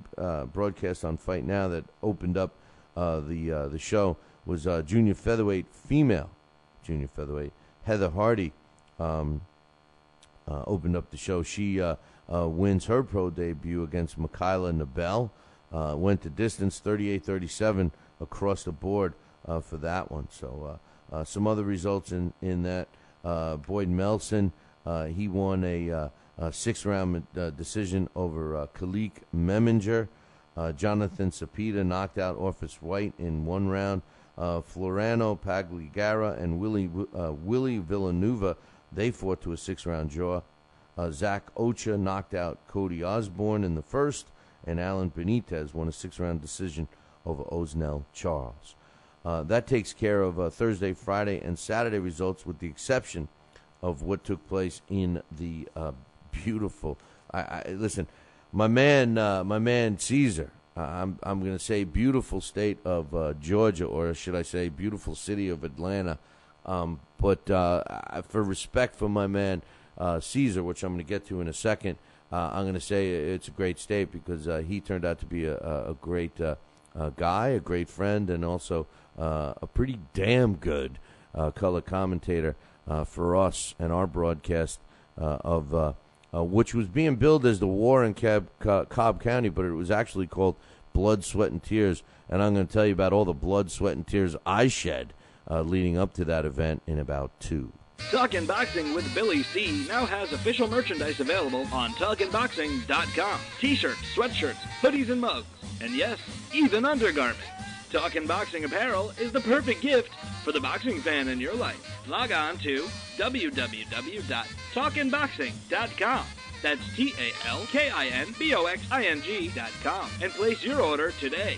broadcast on Fight Now that opened up the show was junior featherweight Heather Hardy opened up the show. She wins her pro debut against Michaela Nabel. Went the distance, 38-37 across the board for that one. So some other results in that. Boyd Melson, he won a 6-round decision over Khalik Meminger. Jonathan Cepeda knocked out Orpheus White in 1 round. Floriano Pagliara and Willie Villanueva, they fought to a 6-round draw. Zach Ocha knocked out Cody Osborne in the first, and Alan Benitez won a 6-round decision over Osnell Charles. That takes care of Thursday, Friday, and Saturday results, with the exception of what took place in the beautiful. Listen, my man Caesar. I'm going to say beautiful state of Georgia, or should I say beautiful city of Atlanta. But for respect for my man Caesar, which I'm going to get to in a second, I'm going to say it's a great state because he turned out to be a great guy, a great friend, and also a pretty damn good color commentator for us and our broadcast of which was being billed as the War in Cobb County, but it was actually called Blood, Sweat, and Tears. And I'm going to tell you about all the blood, sweat, and tears I shed leading up to that event in about 2. Talkin' Boxing with Billy C. now has official merchandise available on TalkinBoxing.com. T-shirts, sweatshirts, hoodies, and mugs. And yes, even undergarments. Talkin' Boxing apparel is the perfect gift for the boxing fan in your life. Log on to www.talkinboxing.com. That's TalkinBoxing.com and place your order today.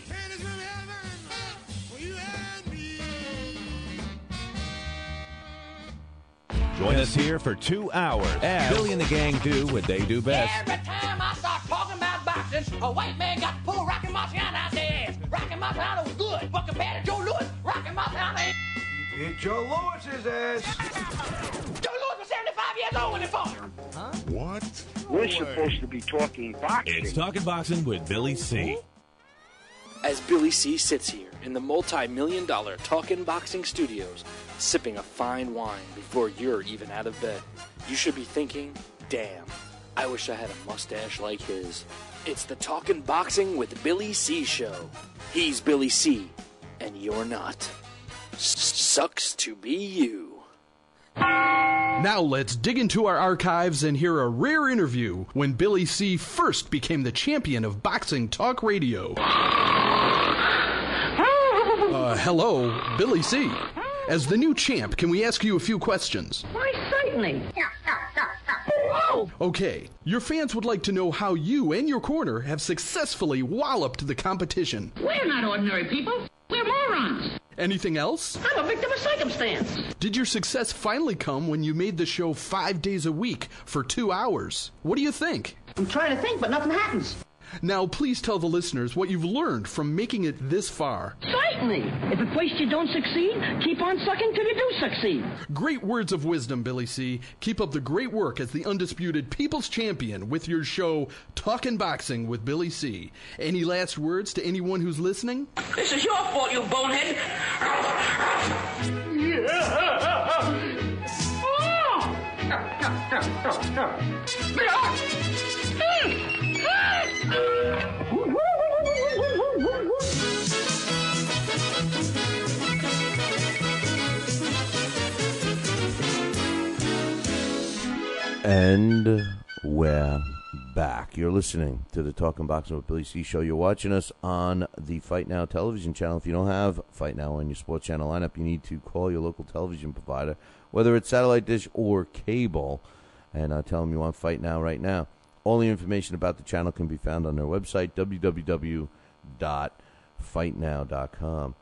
Join us here for 2 hours as Billy and the gang do what they do best. Every time I start talking about boxing, a white man got to pull Rocky Marciano out their ass. Rocky Marciano was good, but compared to Joe Louis, Rocky Marciano ain't. Hit Joe Louis's ass. Joe Louis was 75 years old when he fought. Huh? What? We're supposed to be talking boxing. It's Talking Boxing with Billy C. As Billy C. sits here in the multi-million-dollar Talkin' Boxing studios, sipping a fine wine before you're even out of bed, you should be thinking, damn, I wish I had a mustache like his. It's the Talkin' Boxing with Billy C. show. He's Billy C., and you're not. Sucks to be you. Now let's dig into our archives and hear a rare interview when Billy C. first became the champion of boxing talk radio. Hello, Billy C. As the new champ, can we ask you a few questions? Why, certainly. Okay, your fans would like to know how you and your corner have successfully walloped the competition. We're not ordinary people. We're morons. Anything else? I'm a victim of circumstance. Did your success finally come when you made the show 5 days a week for 2 hours? What do you think? I'm trying to think, but nothing happens. Now, please tell the listeners what you've learned from making it this far. Certainly. If at first you don't succeed, keep on sucking till you do succeed. Great words of wisdom, Billy C. Keep up the great work as the undisputed People's Champion with your show, Talkin' Boxing with Billy C. Any last words to anyone who's listening? This is your fault, you bonehead. And we're back. You're listening to the Talking Boxing with Billy C show. You're watching us on the Fight Now television channel. If you don't have Fight Now on your sports channel lineup, you need to call your local television provider, whether it's satellite dish or cable, and tell them you want Fight Now right now. All the information about the channel can be found on their website, www.fightnow.com.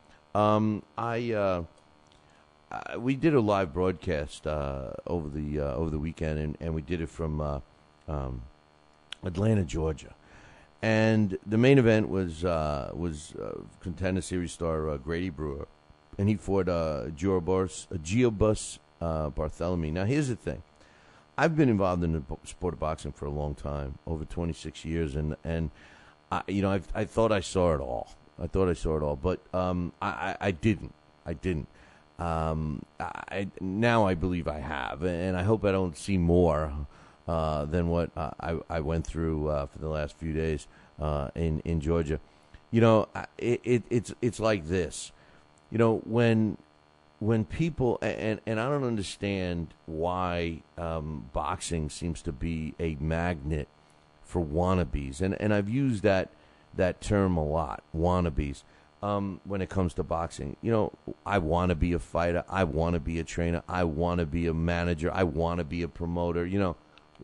We did a live broadcast over the weekend, and we did it from Atlanta, Georgia. And the main event was Contender Series star Grady Brewer, and he fought Giobus Bartholomew. Now, here's the thing. I've been involved in the sport of boxing for a long time, over 26 years, and I thought I saw it all. But I didn't. Now I believe I have, and I hope I don't see more than what I went through for the last few days in Georgia. It's like this. When people and I don't understand why boxing seems to be a magnet for wannabes, and I've used that term a lot, wannabes. When it comes to boxing, I want to be a fighter. I want to be a trainer. I want to be a manager. I want to be a promoter.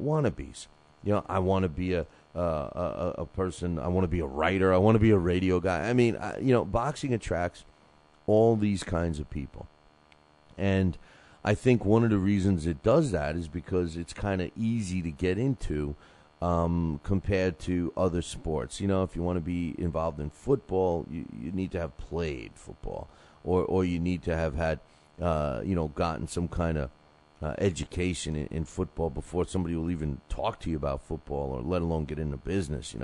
Wannabes. I want to be a person. I want to be a writer. I want to be a radio guy. I mean, boxing attracts all these kinds of people. And I think one of the reasons it does that is because it's kind of easy to get into compared to other sports. If you want to be involved in football, you need to have played football, or you need to have had, gotten some kind of education in football before somebody will even talk to you about football, or let alone get into business.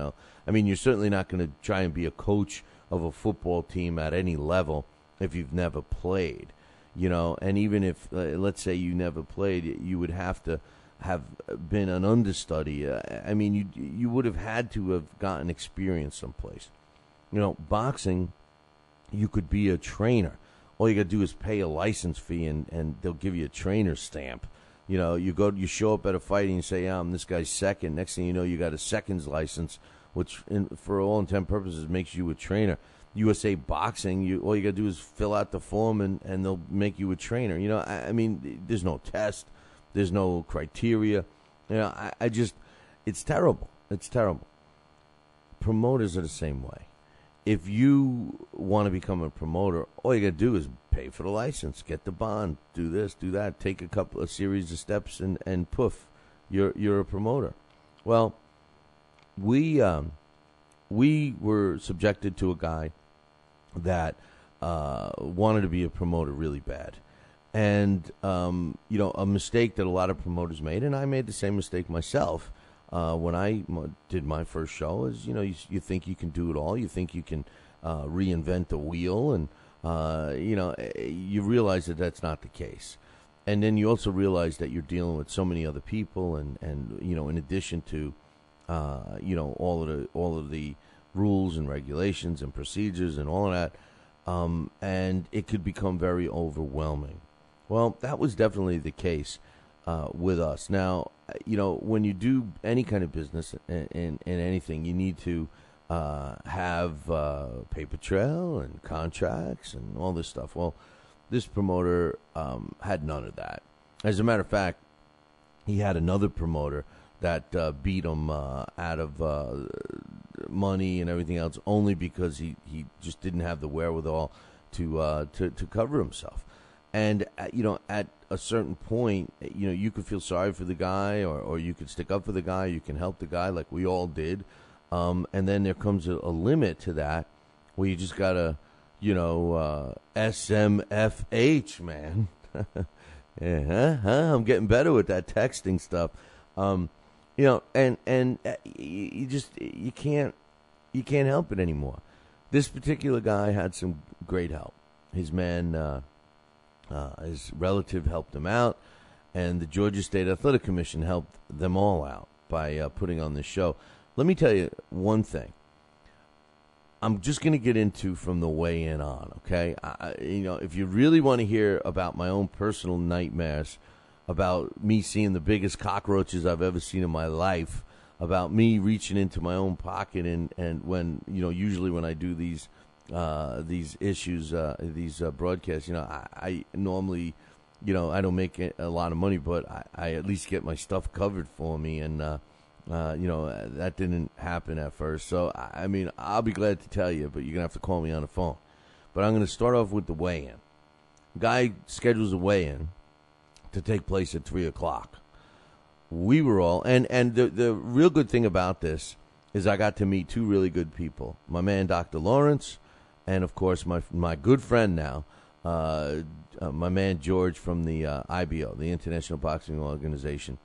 I mean, you're certainly not going to try and be a coach of a football team at any level if you've never played. And even if, let's say you never played, you would have to have been an understudy. I mean, you would have had to have gotten experience someplace. Boxing, you could be a trainer. All you got to do is pay a license fee, and they'll give you a trainer's stamp. You show up at a fight and you say, I'm this guy's second. Next thing you know, you got a second's license, which, for all intent and purposes, makes you a trainer. USA Boxing, all you got to do is fill out the form, and they'll make you a trainer. I mean, there's no test. There's no criteria. It's terrible. It's terrible. Promoters are the same way. If you want to become a promoter, all you got to do is pay for the license, get the bond, do this, do that, take a series of steps, and poof, you're a promoter. Well, we were subjected to a guy that wanted to be a promoter really bad. And, a mistake that a lot of promoters made, and I made the same mistake myself when I did my first show, is, you think you can do it all. You think you can reinvent the wheel, and, you realize that that's not the case. And then you also realize that you're dealing with so many other people, and in addition to, all of the rules and regulations and procedures and all of that, and it could become very overwhelming. Well, that was definitely the case with us. Now, when you do any kind of business in anything, you need to have paper trail and contracts and all this stuff. Well, this promoter had none of that. As a matter of fact, he had another promoter that beat him out of money and everything else only because he just didn't have the wherewithal to cover himself. And, at a certain point, you could feel sorry for the guy or you could stick up for the guy. You can help the guy like we all did. And then there comes a limit to that where you just got to, SMFH, man. Yeah, I'm getting better with that texting stuff. And you can't help it anymore. This particular guy had some great help. His man, his relative helped him out, and the Georgia State Athletic Commission helped them all out by putting on this show. Let me tell you one thing. I'm just going to get into from the weigh-in on, okay? If you really want to hear about my own personal nightmares, about me seeing the biggest cockroaches I've ever seen in my life, about me reaching into my own pocket and when, usually when I do these issues, these broadcasts, I normally, I don't make a lot of money, but I at least get my stuff covered for me, and that didn't happen at first. So, I'll be glad to tell you, but you're going to have to call me on the phone. But I'm going to start off with the weigh-in. Guy schedules a weigh-in to take place at 3 o'clock. We were all, and the real good thing about this is I got to meet two really good people. My man, Dr. Lawrence, and, of course, my good friend now, my man George from the IBO, the International Boxing Organization.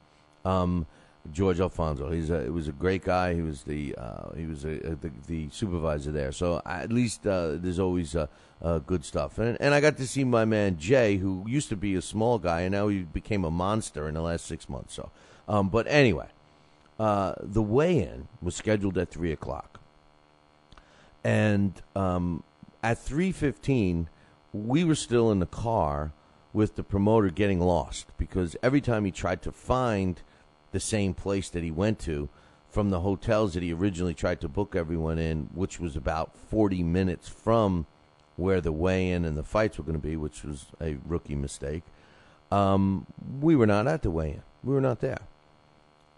George Alfonso. He was a great guy. He was the supervisor there. So at least there's always good stuff. And I got to see my man Jay, who used to be a small guy, and now he became a monster in the last 6 months. So, but anyway, the weigh-in was scheduled at 3 o'clock, and at 3:15, we were still in the car with the promoter getting lost because every time he tried to find the same place that he went to from the hotels that he originally tried to book everyone in, which was about 40 minutes from where the weigh-in and the fights were going to be, which was a rookie mistake. We were not at the weigh-in. We were not there.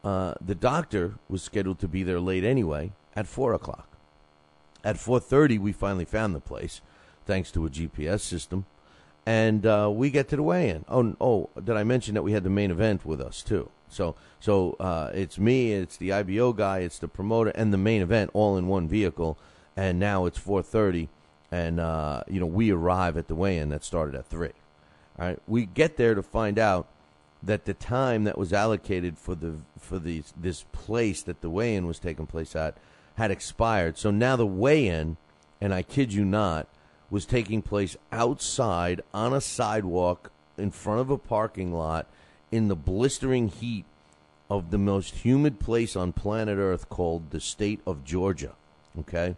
The doctor was scheduled to be there late anyway at 4 o'clock. At 4:30, we finally found the place, thanks to a GPS system, and we get to the weigh-in. Oh, did I mention that we had the main event with us, too? So it's me, it's the IBO guy, it's the promoter, and the main event all in one vehicle. And now it's 4:30, and we arrive at the weigh-in that started at 3. All right, we get there to find out that the time that was allocated for this place that the weigh-in was taking place at had expired. So now the weigh-in, and I kid you not, was taking place outside on a sidewalk in front of a parking lot in the blistering heat of the most humid place on planet Earth called the state of Georgia, okay?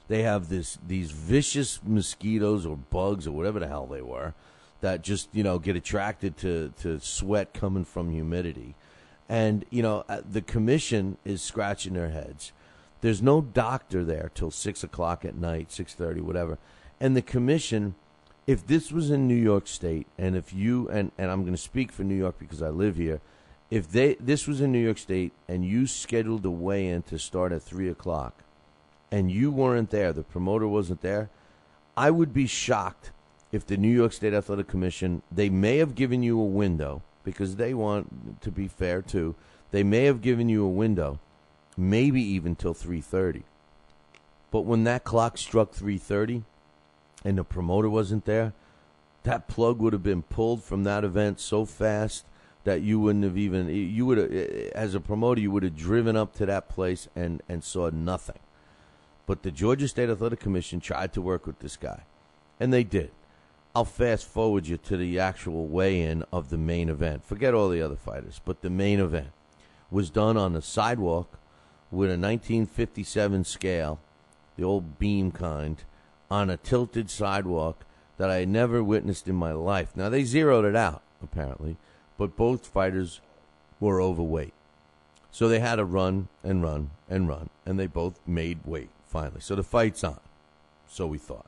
They have these vicious mosquitoes or bugs or whatever the hell they were that just, get attracted to sweat coming from humidity. And, the commission is scratching their heads. There's no doctor there till 6 o'clock at night, 6:30, whatever. And the commission, if this was in New York State, and if you, and I'm going to speak for New York because I live here, if this was in New York State and you scheduled a weigh-in to start at 3 o'clock and you weren't there, the promoter wasn't there, I would be shocked if the New York State Athletic Commission, they may have given you a window because they want to be fair too. They may have given you a window, maybe even till 3:30. But when that clock struck 3:30 and the promoter wasn't there, that plug would have been pulled from that event so fast that you wouldn't have even, you would have, as a promoter, you would have driven up to that place and saw nothing. But the Georgia State Athletic Commission tried to work with this guy, and they did. I'll fast forward you to the actual weigh-in of the main event. Forget all the other fighters, but the main event was done on the sidewalk with a 1957 scale, the old beam kind, on a tilted sidewalk that I had never witnessed in my life. Now, they zeroed it out, apparently, but both fighters were overweight. So they had to run and run and run, and they both made weight finally. So the fight's on, so we thought.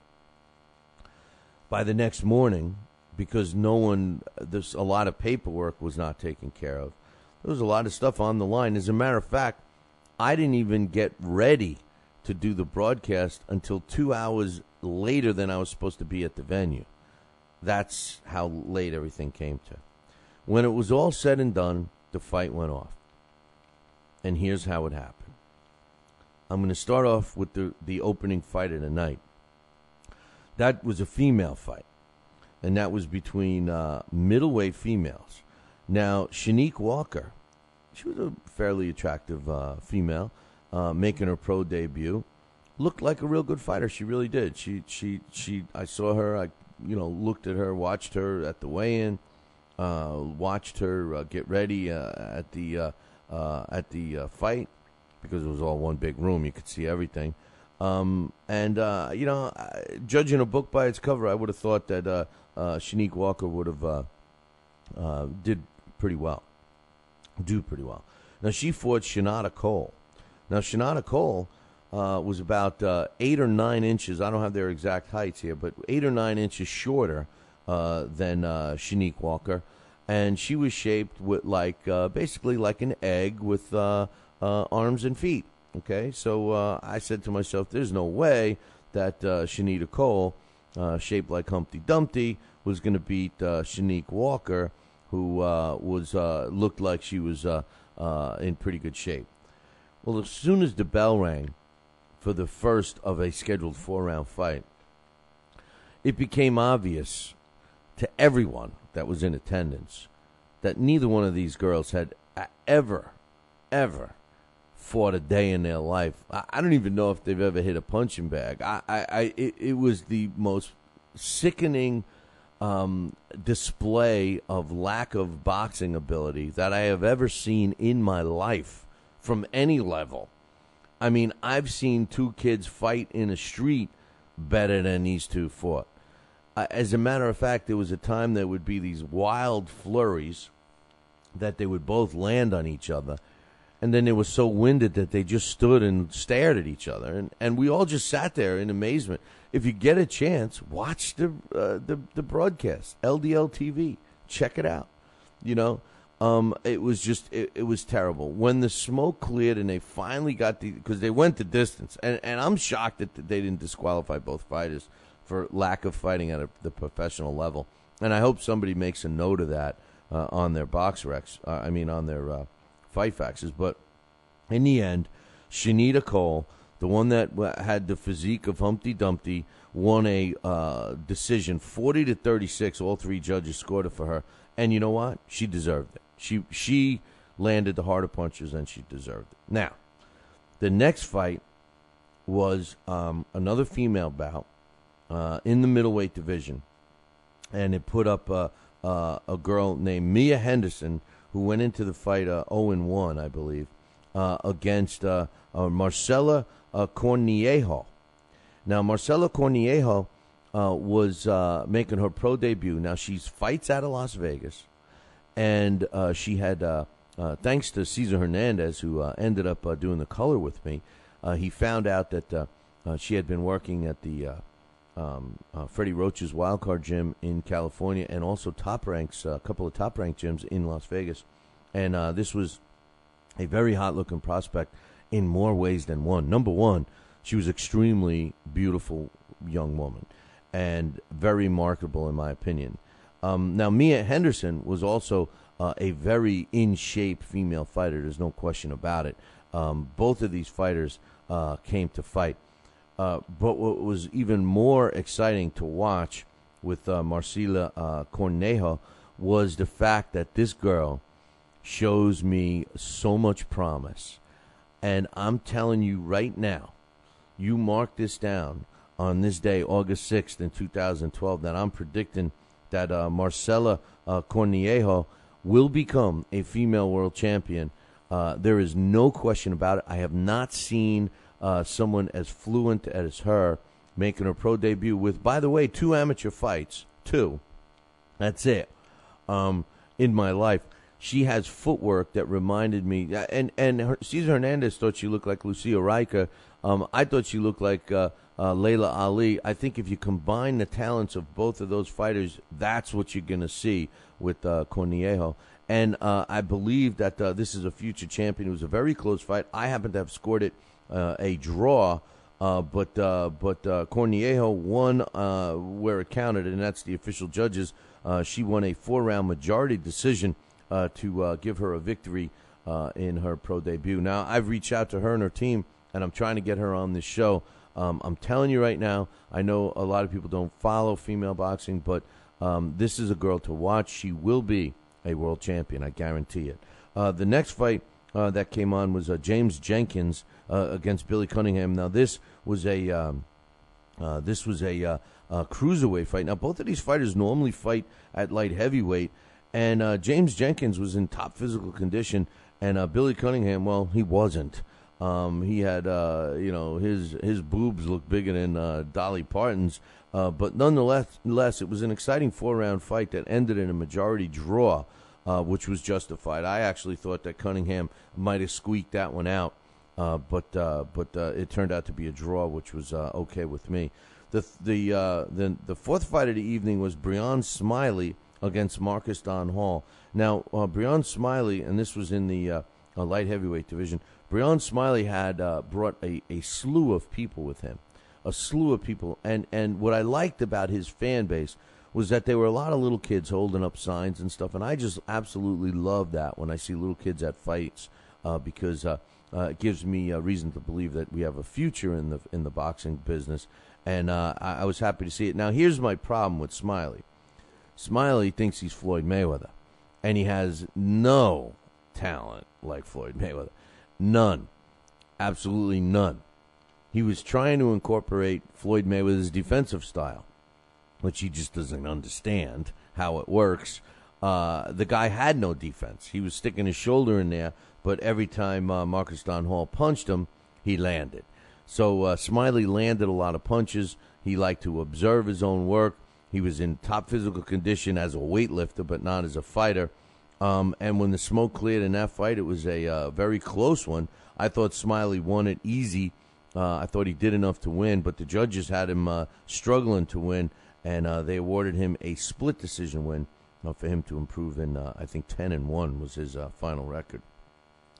By the next morning, because there's a lot of paperwork was not taken care of, there was a lot of stuff on the line. As a matter of fact, I didn't even get ready to do the broadcast until 2 hours later than I was supposed to be at the venue. That's how late everything came to. When it was all said and done, the fight went off. And here's how it happened. I'm going to start off with the opening fight of the night. That was a female fight, and that was between middleweight females. Now, Shanique Walker, she was a fairly attractive female, making her pro debut. Looked like a real good fighter. She really did. I saw her. I looked at her, watched her at the weigh-in, watched her get ready at the fight, because it was all one big room. You could see everything. Judging a book by its cover, I would have thought that Shanique Walker would have do pretty well. Now, she fought Shanada Cole. Now, Shanada Cole was about 8 or 9 inches. I don't have their exact heights here, but 8 or 9 inches shorter than Shanique Walker. And she was shaped with basically like an egg with arms and feet. Okay, so I said to myself, there's no way that Shanita Cole, shaped like Humpty Dumpty, was going to beat Shanique Walker, who looked like she was in pretty good shape. Well, as soon as the bell rang for the first of a scheduled 4-round fight, it became obvious to everyone that was in attendance that neither one of these girls had ever fought a day in their life. I don't even know if they've ever hit a punching bag. It was the most sickening display of lack of boxing ability that I have ever seen in my life from any level. I mean, I've seen two kids fight in a street better than these two fought. As a matter of fact, there was a time there would be these wild flurries that they would both land on each other, and then they were so winded that they just stood and stared at each other, and we all just sat there in amazement. If you get a chance, watch the broadcast, LDL TV, check it out. It was just it was terrible. When the smoke cleared and they finally got because they went the distance, and I'm shocked that they didn't disqualify both fighters for lack of fighting at the professional level. And I hope somebody makes a note of that on their box recs. On their fight faxes. But in the end, Shanita Cole, the one that had the physique of Humpty Dumpty, won a decision, 40-36. All three judges scored it for her. And you know what? She deserved it. She landed the harder punches, and she deserved it. Now, the next fight was another female bout in the middleweight division, and it put up a girl named Mia Henderson, who went into the fight 0-1, I believe, against Marcela Corniejo. Now, Marcela Corniejo was making her pro debut. Now, she fights out of Las Vegas, and she had, thanks to Cesar Hernandez, who ended up doing the color with me, he found out that she had been working at the Freddie Roach's Wildcard Gym in California, and also a couple of top-ranked gyms in Las Vegas. And this was a very hot-looking prospect in more ways than one. Number one, she was extremely beautiful young woman and very marketable, in my opinion. Now, Mia Henderson was also a very in-shape female fighter. There's no question about it. Both of these fighters came to fight. But what was even more exciting to watch with Marcela Cornejo was the fact that this girl shows me so much promise. And I'm telling you right now, you mark this down on this day, August 6th in 2012, that I'm predicting that Marcela Cornejo will become a female world champion. There is no question about it. I have not seen someone as fluent as her making her pro debut with, by the way, 2 amateur fights. 2. That's it. in my life. She has footwork that reminded me, and Cesar Hernandez thought she looked like Lucia Riker. I thought she looked like Layla Ali. I think if you combine the talents of both of those fighters, that's what you're going to see with Cornejo. And I believe that this is a future champion. It was a very close fight. I happen to have scored it a draw, but Cornejo won where it counted, and that's the official judges. She won a 4-round majority decision to give her a victory in her pro debut. Now, I've reached out to her and her team, and I'm trying to get her on this show. I'm telling you right now, I know a lot of people don't follow female boxing, but this is a girl to watch. She will be a world champion, I guarantee it. The next fight that came on was James Jenkins against Billy Cunningham. Now, this was a cruiserweight fight. Now, both of these fighters normally fight at light heavyweight, and James Jenkins was in top physical condition, and Billy Cunningham, well, he wasn't. He had, his boobs looked bigger than Dolly Parton's, but nonetheless, it was an exciting 4-round fight that ended in a majority draw, which was justified. I actually thought that Cunningham might have squeaked that one out, but it turned out to be a draw, which was okay with me. The fourth fight of the evening was Breon Smiley against Marcus Don Hall. Now, Breon Smiley, and this was in the light heavyweight division, Breon Smiley had brought a slew of people with him, and what I liked about his fan base was that there were a lot of little kids holding up signs and stuff, and I just absolutely love that when I see little kids at fights because it gives me a reason to believe that we have a future in the boxing business, and I was happy to see it. Now, here's my problem with Smiley. Smiley thinks he's Floyd Mayweather, and he has no talent like Floyd Mayweather. None. Absolutely none. He was trying to incorporate Floyd Mayweather's defensive style, which he just doesn't understand how it works. The guy had no defense. He was sticking his shoulder in there, but every time Marcus Don Hall punched him, he landed. So Smiley landed a lot of punches. He liked to observe his own work. He was in top physical condition as a weightlifter, but not as a fighter. And when the smoke cleared in that fight, it was a very close one. I thought Smiley won it easy. I thought he did enough to win, but the judges had him struggling to win, and they awarded him a split decision win for him to improve in, I think, 10-1 was his final record.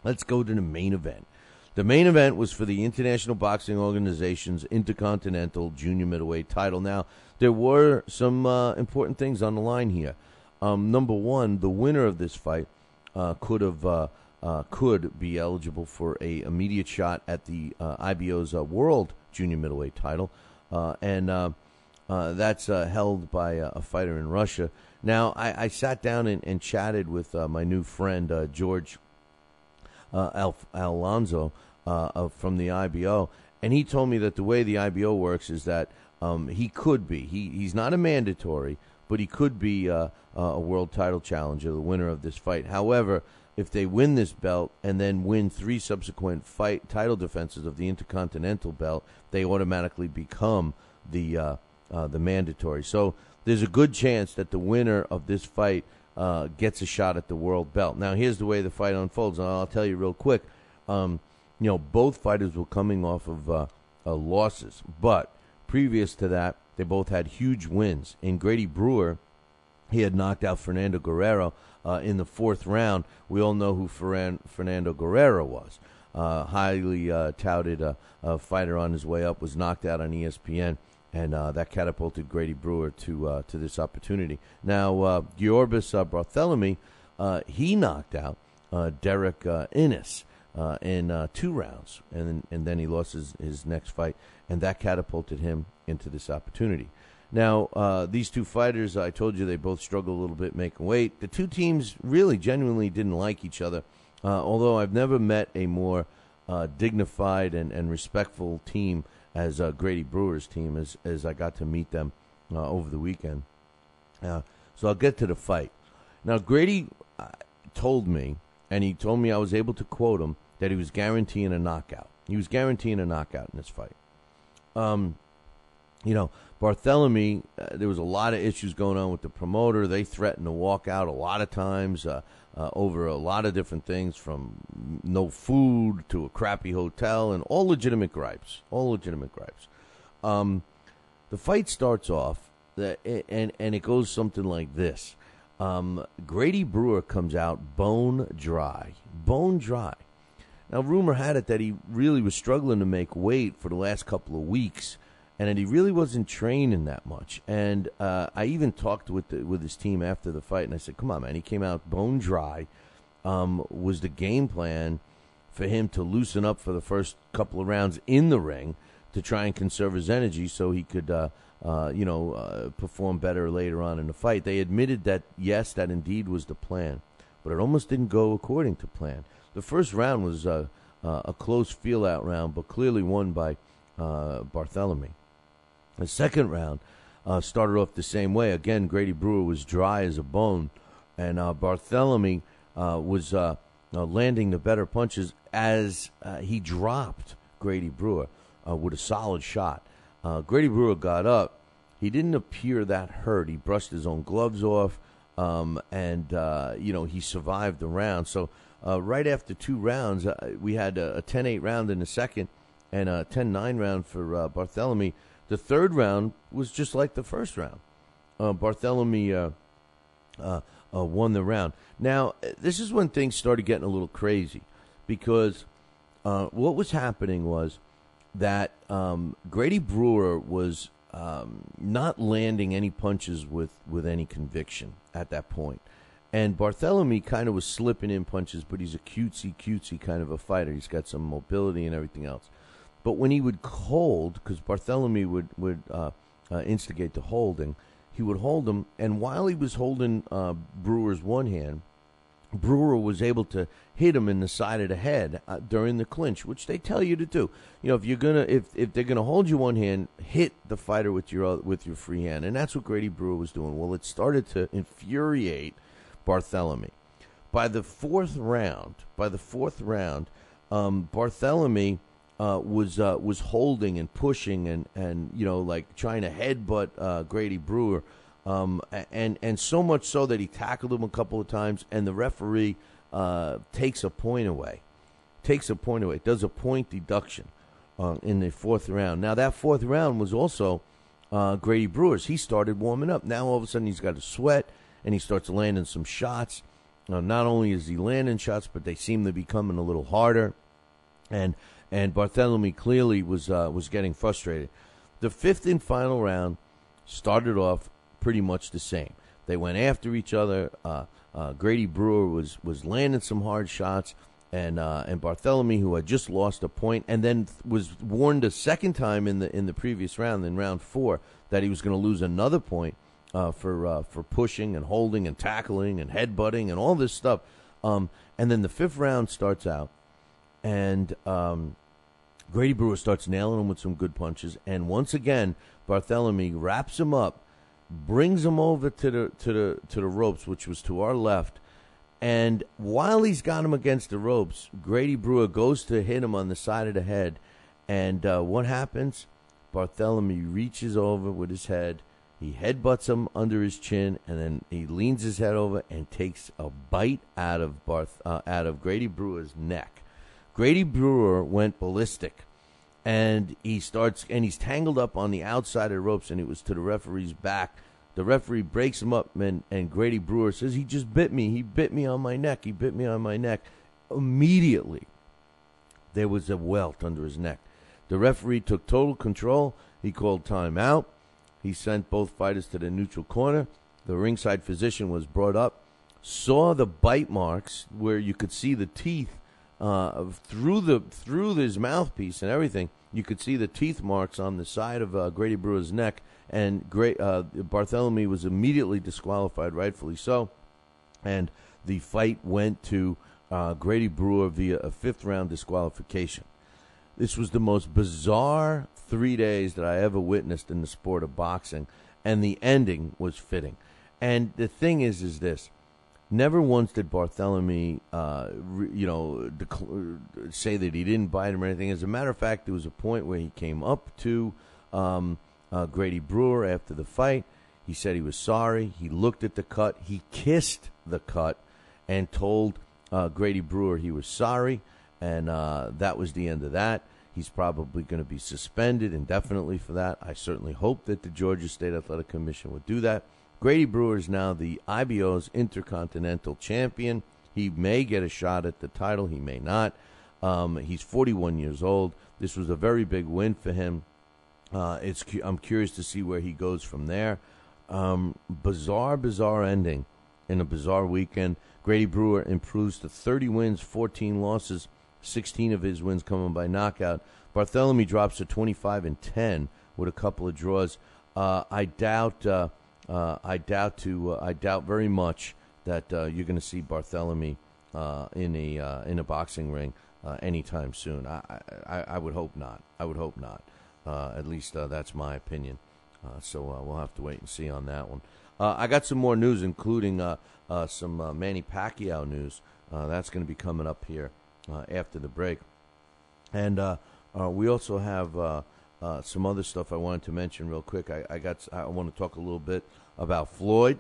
Let's go to the main event. The main event was for the International Boxing Organization's Intercontinental Junior Middleweight title. Now, there were some important things on the line here. Number one, the winner of this fight could be eligible for a immediate shot at the IBO's World Junior Middleweight title, and that's held by a fighter in Russia. Now, I sat down and chatted with my new friend George Alonso from the IBO, and he told me that the way the IBO works is that he could be. He's not a mandatory, but he could be a world title challenger, the winner of this fight. However, if they win this belt and then win 3 subsequent title defenses of the Intercontinental belt, they automatically become the mandatory. So there's a good chance that the winner of this fight gets a shot at the world belt. Now, here's the way the fight unfolds, and I'll tell you real quick. Both fighters were coming off of losses, but previous to that, they both had huge wins. In Grady Brewer, he had knocked out Fernando Guerrero in the 4th round. We all know who Fernando Guerrero was. Highly touted fighter on his way up, was knocked out on ESPN, and that catapulted Grady Brewer to this opportunity. Now, Giorbis Barthélemy, he knocked out Derek Innes in 2 rounds, and then he lost his next fight, and that catapulted him into this opportunity. Now, these 2 fighters, I told you they both struggled a little bit making weight. The 2 teams really genuinely didn't like each other, although I've never met a more dignified and respectful team as Grady Brewer's team as I got to meet them over the weekend. So I'll get to the fight. Now, Grady told me, and he told me I was able to quote him, that he was guaranteeing a knockout. He was guaranteeing a knockout in this fight. Barthélemy, there was a lot of issues going on with the promoter. They threatened to walk out a lot of times over a lot of different things, from no food to a crappy hotel, and all legitimate gripes. The fight starts off, and it goes something like this. Grady Brewer comes out bone dry. Now, rumor had it that he really was struggling to make weight for the last couple of weeks, and that he really wasn't training that much. And I even talked with his team after the fight, and I said, come on, man. He came out bone dry. Was the game plan for him to loosen up for the first couple of rounds in the ring to try and conserve his energy so he could, perform better later on in the fight? They admitted that, yes, that indeed was the plan, but it almost didn't go according to plan. The first round was a close feel-out round, but clearly won by Barthélemy. The second round started off the same way. Again, Grady Brewer was dry as a bone, and Barthélemy was landing the better punches as he dropped Grady Brewer with a solid shot. Grady Brewer got up. He didn't appear that hurt. He brushed his own gloves off, and he survived the round. So right after 2 rounds, we had a 10-8 round in the second and a 10-9 round for Barthélemy. The third round was just like the first round. Barthélemy won the round. Now, this is when things started getting a little crazy, because what was happening was that Grady Brewer was not landing any punches with any conviction at that point. And Barthélemy kind of was slipping in punches, but he's a cutesy kind of a fighter. He's got some mobility and everything else. But when he would hold, because Barthélemy would instigate the holding, he would hold him, and while he was holding Brewer's one hand, Brewer was able to hit him in the side of the head during the clinch, which they tell you to do. If they're gonna hold you one hand, hit the fighter with your free hand, and that's what Grady Brewer was doing. Well, it started to infuriate Barthélemy. By the fourth round, Barthélemy was holding and pushing and trying to headbutt Grady Brewer, and so much so that he tackled him a couple of times, and the referee takes a point away, does a point deduction in the fourth round. Now, that fourth round was also Grady Brewer's. He started warming up. Now, all of a sudden, he's got a sweat, and he starts landing some shots. Not only is he landing shots, but they seem to be coming a little harder, and Barthélemy clearly was getting frustrated. The fifth and final round started off pretty much the same. They went after each other. Grady Brewer was landing some hard shots, and Barthélemy, who had just lost a point, and then was warned a second time in the previous round, in round 4, that he was going to lose another point for pushing and holding and tackling and headbutting and all this stuff. And then the fifth round starts out, and Grady Brewer starts nailing him with some good punches, and once again Barthélemy wraps him up, brings him over to the ropes, which was to our left, and while he's got him against the ropes, Grady Brewer goes to hit him on the side of the head, and what happens? Barthélemy reaches over with his head, he headbutts him under his chin, and then he leans his head over and takes a bite out of Grady Brewer's neck. Grady Brewer went ballistic, and he's tangled up on the outside of the ropes, and it was to the referee's back. The referee breaks him up, and Grady Brewer says, he just bit me. He bit me on my neck. Immediately, there was a welt under his neck. The referee took total control. He called timeout. He sent both fighters to the neutral corner. The ringside physician was brought up, saw the bite marks where you could see the teeth through his mouthpiece and everything. You could see the teeth marks on the side of Grady Brewer's neck, and Barthélemy was immediately disqualified, rightfully so, and the fight went to Grady Brewer via a fifth-round disqualification. This was the most bizarre 3 days that I ever witnessed in the sport of boxing, and the ending was fitting. And the thing is this. Never once did Barthélemy, say that he didn't bite him or anything. As a matter of fact, there was a point where he came up to Grady Brewer after the fight. He said he was sorry. He looked at the cut. He kissed the cut and told Grady Brewer he was sorry, and that was the end of that. He's probably going to be suspended indefinitely for that. I certainly hope that the Georgia State Athletic Commission would do that. Grady Brewer is now the IBO's Intercontinental Champion. He may get a shot at the title. He may not. He's 41 years old. This was a very big win for him. I'm curious to see where he goes from there. Bizarre ending in a bizarre weekend. Grady Brewer improves to 30 wins, 14 losses, 16 of his wins coming by knockout. Bartholomew drops to 25-10 with a couple of draws. I doubt very much that you're going to see Bartholomew in a boxing ring anytime soon. I would hope not. At least that's my opinion. So we'll have to wait and see on that one. I got some more news, including some Manny Pacquiao news. That's going to be coming up here after the break. And we also have some other stuff I wanted to mention real quick. I want to talk a little bit about Floyd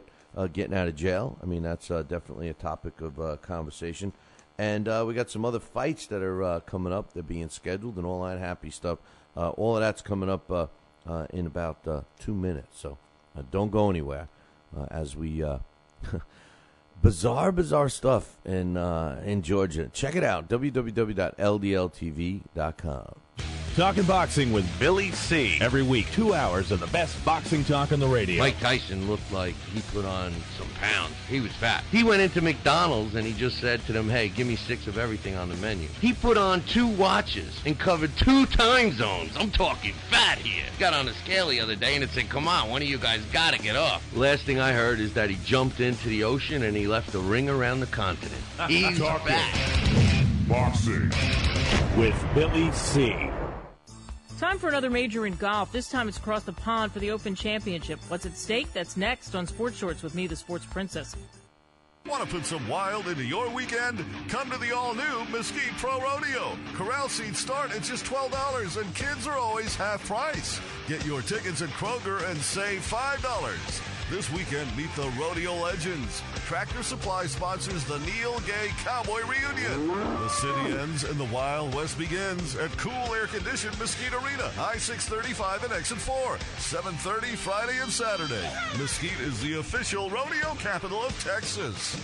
getting out of jail. I mean, that's definitely a topic of conversation. And we got some other fights that are coming up. They're being scheduled and all that happy stuff. All of that's coming up in about 2 minutes. So don't go anywhere as we bizarre stuff in Georgia. Check it out, www.ldltv.com. Talking Boxing with Billy C. Every week, 2 hours of the best boxing talk on the radio. Mike Tyson looked like he put on some pounds. He was fat. He went into McDonald's and he just said to them, hey, give me 6 of everything on the menu. He put on 2 watches and covered 2 time zones. I'm talking fat here. Got on a scale the other day and it said, come on, one of you guys got to get off. Last thing I heard is that he jumped into the ocean and he left a ring around the continent. He's fat. Boxing with Billy C. Time for another major in golf. This time it's across the pond for the Open Championship. What's at stake? That's next on Sports Shorts with me, the Sports Princess. Want to put some wild into your weekend? Come to the all-new Mesquite Pro Rodeo. Corral seats start at just $12, and kids are always half price. Get your tickets at Kroger and save $5. This weekend, meet the rodeo legends. Tractor Supply sponsors the Neil Gay Cowboy Reunion. The city ends and the Wild West begins at cool air-conditioned Mesquite Arena, I-635 and Exit 4, 7:30 Friday and Saturday. Mesquite is the official rodeo capital of Texas.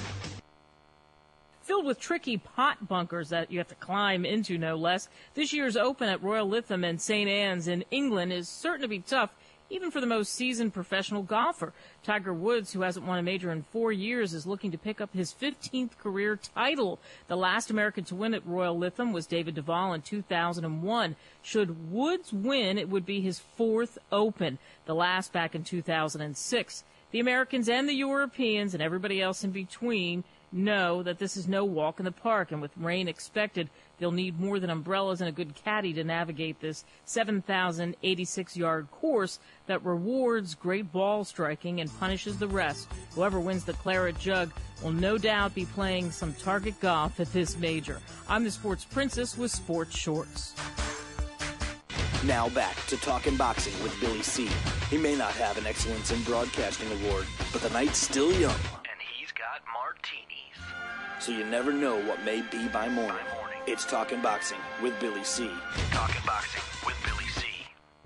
Filled with tricky pot bunkers that you have to climb into, no less, this year's Open at Royal Lytham and St. Anne's in England is certain to be tough, even for the most seasoned professional golfer. Tiger Woods, who hasn't won a major in 4 years, is looking to pick up his 15th career title. The last American to win at Royal Lytham was David Duval in 2001. Should Woods win, it would be his 4th Open, the last back in 2006. The Americans and the Europeans and everybody else in between know that this is no walk in the park, and with rain expected, they'll need more than umbrellas and a good caddy to navigate this 7,086-yard course that rewards great ball striking and punishes the rest. Whoever wins the Claret Jug will no doubt be playing some target golf at this major. I'm the Sports Princess with Sports Shorts. Now back to Talking Boxing with Billy C. He may not have an Excellence in Broadcasting award, but the night's still young. And he's got martinis. So you never know what may be by morning. It's Talking Boxing with Billy C. Talking Boxing with Billy C.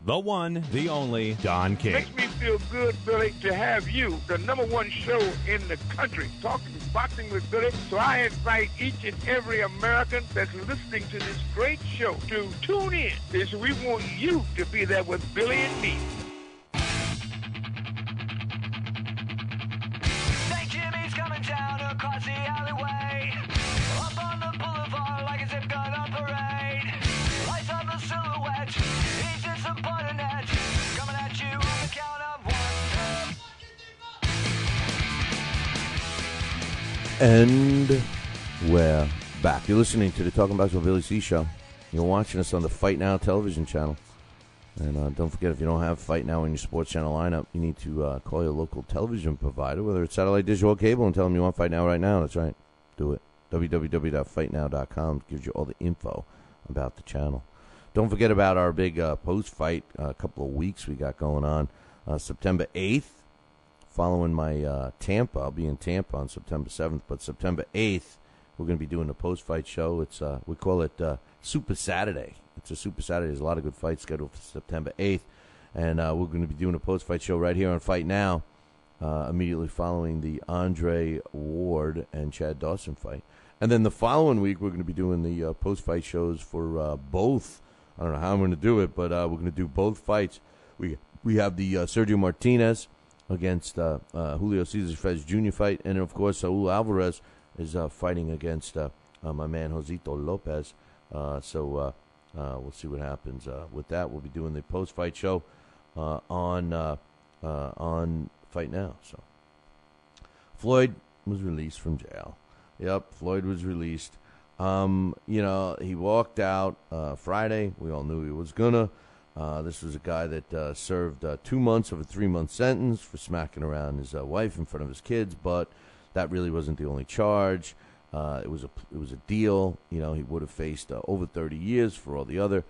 The one, the only, Don King. Makes me feel good, Billy, to have you, the number 1 show in the country, Talking Boxing with Billy. So I invite each and every American that's listening to this great show to tune in, because we want you to be there with Billy and me. St. Jimmy's coming down across the alleyway. Up on the boulevard like a zip gun on parade. Lights on the silhouette. He's just some button edge. Coming at you on the count of 1, 2. And we're back. You're listening to the Talking Boxing with Billy C show. You're watching us on the Fight Now television channel. And don't forget, if you don't have Fight Now in your sports channel lineup, you need to call your local television provider, whether it's satellite, dish, or cable, and tell them you want Fight Now right now. That's right. Do it. www.fightnow.com gives you all the info about the channel. don't forget about our big post-fight couple of weeks we got going on. September 8th, following my Tampa. I'll be in Tampa on September 7th, but September 8th, we're going to be doing a post-fight show. It's we call it Super Saturday. It's a Super Saturday. There's a lot of good fights scheduled for September 8th, and we're going to be doing a post-fight show right here on Fight Now, immediately following the Andre Ward and Chad Dawson fight. And then the following week, we're going to be doing the post-fight shows for both. I don't know how I'm going to do it, but we're going to do both fights. We have the Sergio Martinez against Julio Cesar Chavez Jr. fight, and of course Saul Alvarez is fighting against my man Josito Lopez. So we'll see what happens with that. We'll be doing the post-fight show on Fight Now. So Floyd was released from jail. Yep, Floyd was released. He walked out Friday. We all knew he was gonna. This was a guy that served 2 months of a 3-month sentence for smacking around his wife in front of his kids, but that really wasn't the only charge. It was a deal. He would have faced over 30 years for all the other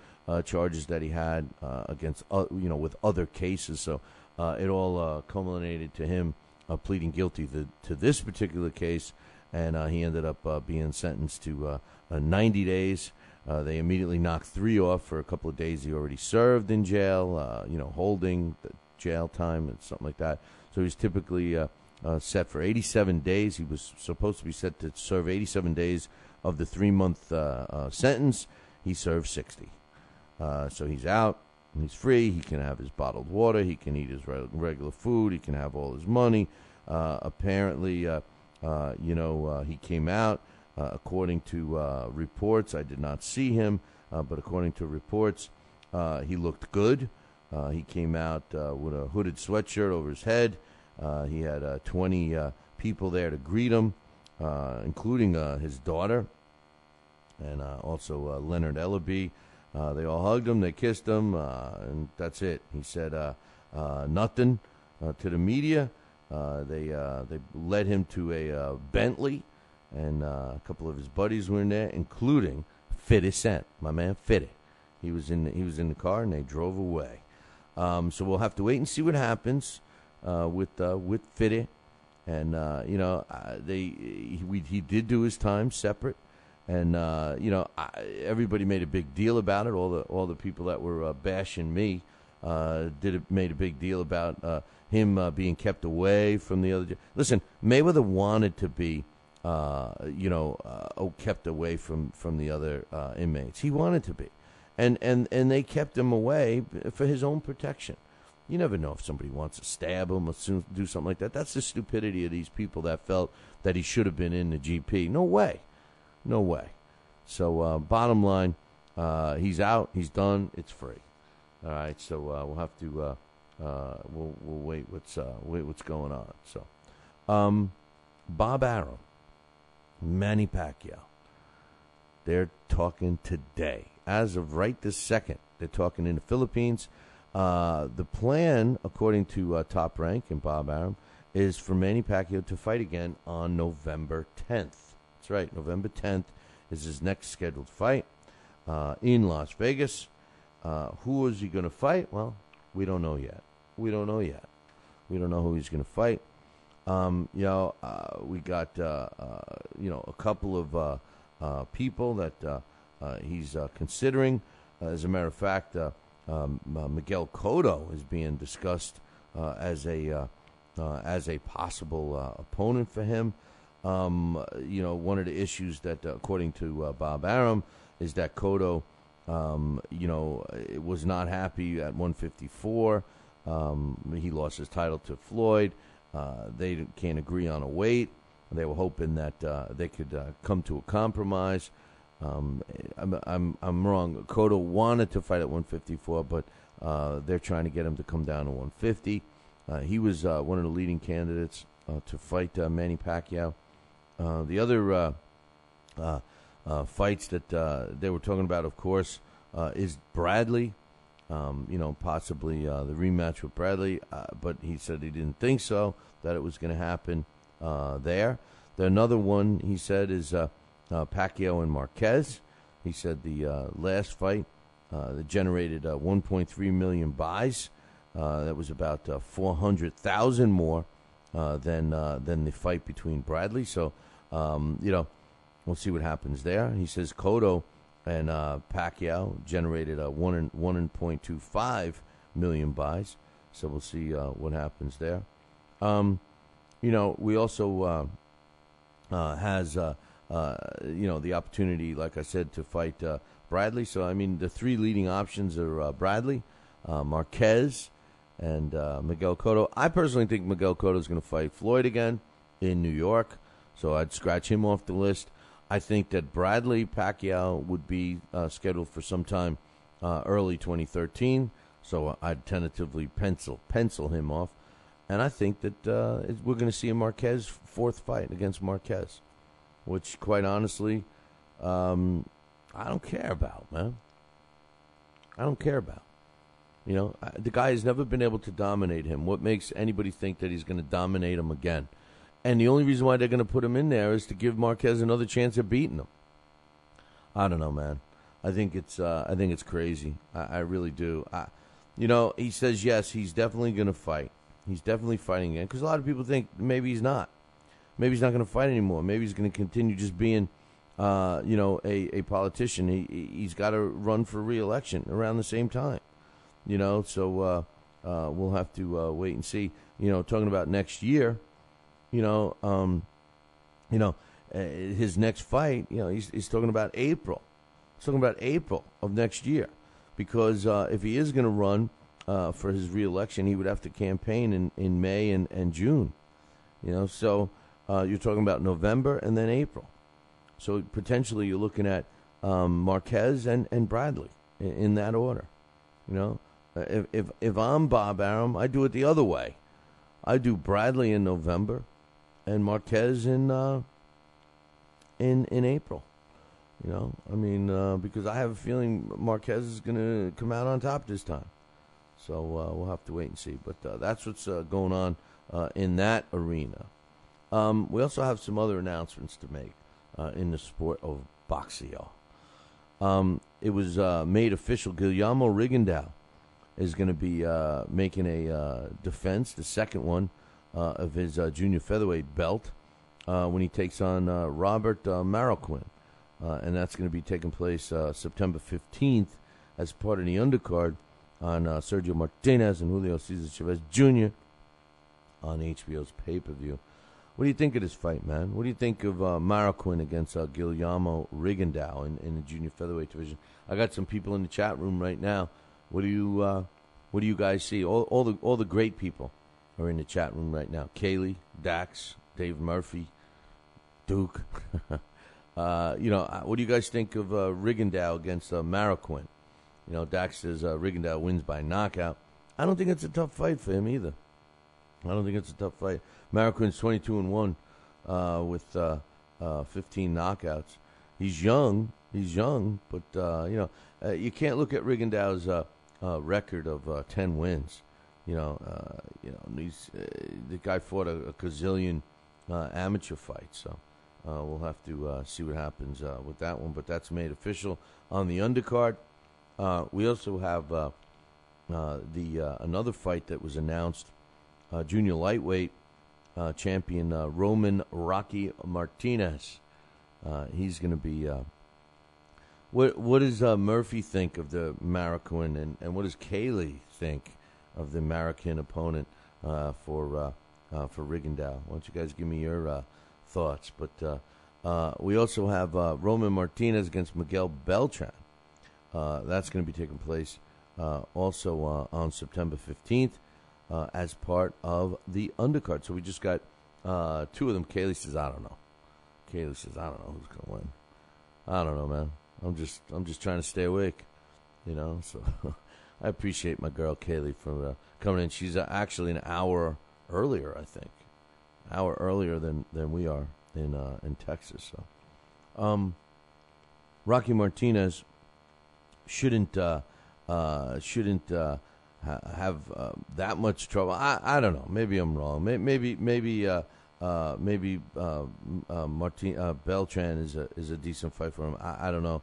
charges that he had against with other cases. So it all culminated to him pleading guilty to this particular case, and he ended up being sentenced to 90 days. They immediately knocked 3 off for a couple of days he already served in jail, holding the jail time and something like that. So he's typically set for 87 days. He was supposed to be set to serve 87 days of the 3-month sentence. He served 60. So he's out. He's free. He can have his bottled water. He can eat his regular food. He can have all his money. Apparently, he came out. According to reports, I did not see him, but according to reports, he looked good. He came out with a hooded sweatshirt over his head. He had 20 people there to greet him, including his daughter and also Leonard Ellaby. They all hugged him, they kissed him, and that's it. He said nothing to the media. They led him to a Bentley, and a couple of his buddies were in there, including 50 Cent, my man 50. He was in the car, and they drove away. So we'll have to wait and see what happens with 50. And he did do his time separate, and everybody made a big deal about it. All the people that were bashing me made a big deal about him being kept away from the other. Listen, Mayweather wanted to be kept away from the other inmates. He wanted to be, and they kept him away for his own protection. You never know if somebody wants to stab him or do something like that. That's the stupidity of these people that felt that he should have been in the GP. No way. So bottom line, he's out. He's done. It's free. All right. So we'll have to we'll wait. What's going on? So Bob Arum, Manny Pacquiao. They're talking today. As of right this second, they're talking in the Philippines. The plan, according to Top Rank and Bob Arum, is for Manny Pacquiao to fight again on November 10th. That's right, November 10th is his next scheduled fight in Las Vegas. Who is he going to fight? Well, we don't know yet. We don't know who he's going to fight. We got a couple of people that he's considering. As a matter of fact, Miguel Cotto is being discussed as a possible opponent for him. One of the issues that, according to Bob Arum, is that Cotto, was not happy at 154. He lost his title to Floyd. They can't agree on a weight. They were hoping that they could come to a compromise. I'm wrong. Cotto wanted to fight at 154, but they're trying to get him to come down to 150. He was one of the leading candidates to fight Manny Pacquiao. The other fights that they were talking about, of course, is Bradley. Possibly the rematch with Bradley, but he said he didn't think so, that it was going to happen there. Another one, he said, is Pacquiao and Marquez. He said the last fight that generated 1.3 million buys. That was about 400,000 more than the fight between Bradley. So, we'll see what happens there. He says Cotto and Pacquiao generated 1.25 million buys. So we'll see what happens there. We also has the opportunity, like I said, to fight Bradley. So, the three leading options are Bradley, Marquez, and Miguel Cotto. I personally think Miguel Cotto is going to fight Floyd again in New York, so I'd scratch him off the list. I think that Bradley Pacquiao would be scheduled for sometime early 2013, so I'd tentatively pencil him off. And I think that we're going to see a Marquez fourth fight against Marquez, which, quite honestly, I don't care about, man. I don't care about. The guy has never been able to dominate him. What makes anybody think that he's going to dominate him again? And the only reason why they're going to put him in there is to give Marquez another chance at beating him. I don't know, man. I think it's crazy. I really do. He says yes, he's definitely going to fight. He's definitely fighting again, because a lot of people think maybe he's not. Maybe he's not going to fight anymore. Maybe he's going to continue just being, a politician. He's got to run for re-election around the same time. So we'll have to wait and see. Talking about next year, his next fight, he's talking about April. He's talking about April of next year, because if he is going to run for his re-election, he would have to campaign in May and June. So you're talking about November and then April. So potentially you're looking at Marquez and Bradley in that order. If I'm Bob Arum, I do it the other way. I do Bradley in November and Marquez in April. Because I have a feeling Marquez is going to come out on top this time. So we'll have to wait and see. But that's what's going on in that arena. We also have some other announcements to make in the sport of boxing. It was made official. Guillermo Rigondeaux is going to be making a defense, the second one, of his junior featherweight belt when he takes on Robert Marroquin. And that's going to be taking place September 15th as part of the undercard on Sergio Martinez and Julio Cesar Chavez Jr. on HBO's pay-per-view. What do you think of this fight, man? What do you think of Marroquin against Guillermo Rigondeaux in the junior featherweight division? I got some people in the chat room right now. What do you guys see? All the great people are in the chat room right now. Kaylee, Dax, Dave Murphy, Duke. What do you guys think of Rigondeaux against Marroquin? Dax says Rigondeaux wins by knockout. I don't think it's a tough fight for him either. I don't think it's a tough fight. Marroquin's 22-1 with 15 knockouts. He's young, but you can't look at Rigondeaux's record of 10 wins. The guy fought a gazillion amateur fights, so we'll have to see what happens with that one. But that's made official on the undercard. We also have another fight that was announced. Junior lightweight champion Roman Rocky Martinez. He's going to be. What does Murphy think of the Marroquin, and what does Kaylee think of the Marroquin opponent for Rigondeaux? Why don't you guys give me your thoughts? But we also have Roman Martinez against Miguel Beltran. That's going to be taking place also on September 15th. As part of the undercard. So we just got two of them. Kaylee says, I don't know. Kaylee says, I don't know who's going to win. I don't know, man. I'm just trying to stay awake, So I appreciate my girl Kaylee for coming in. She's actually an hour earlier, I think. An hour earlier than we are in Texas. So, Rocky Martinez shouldn't have that much trouble. I don't know. Maybe I'm wrong. Maybe Beltran is a decent fight for him. I don't know.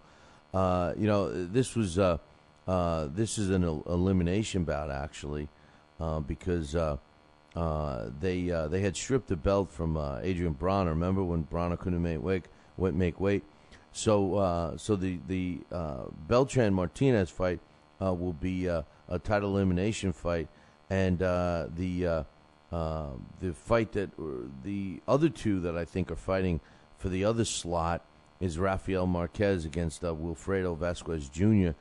This was this is an elimination bout, actually, because they had stripped the belt from Adrian Bronner. Remember when Bronner couldn't make weight? So the Beltran Martinez fight will be a title elimination fight, and the fight that the other two that I think are fighting for the other slot is Rafael Marquez against Wilfredo Vasquez Jr.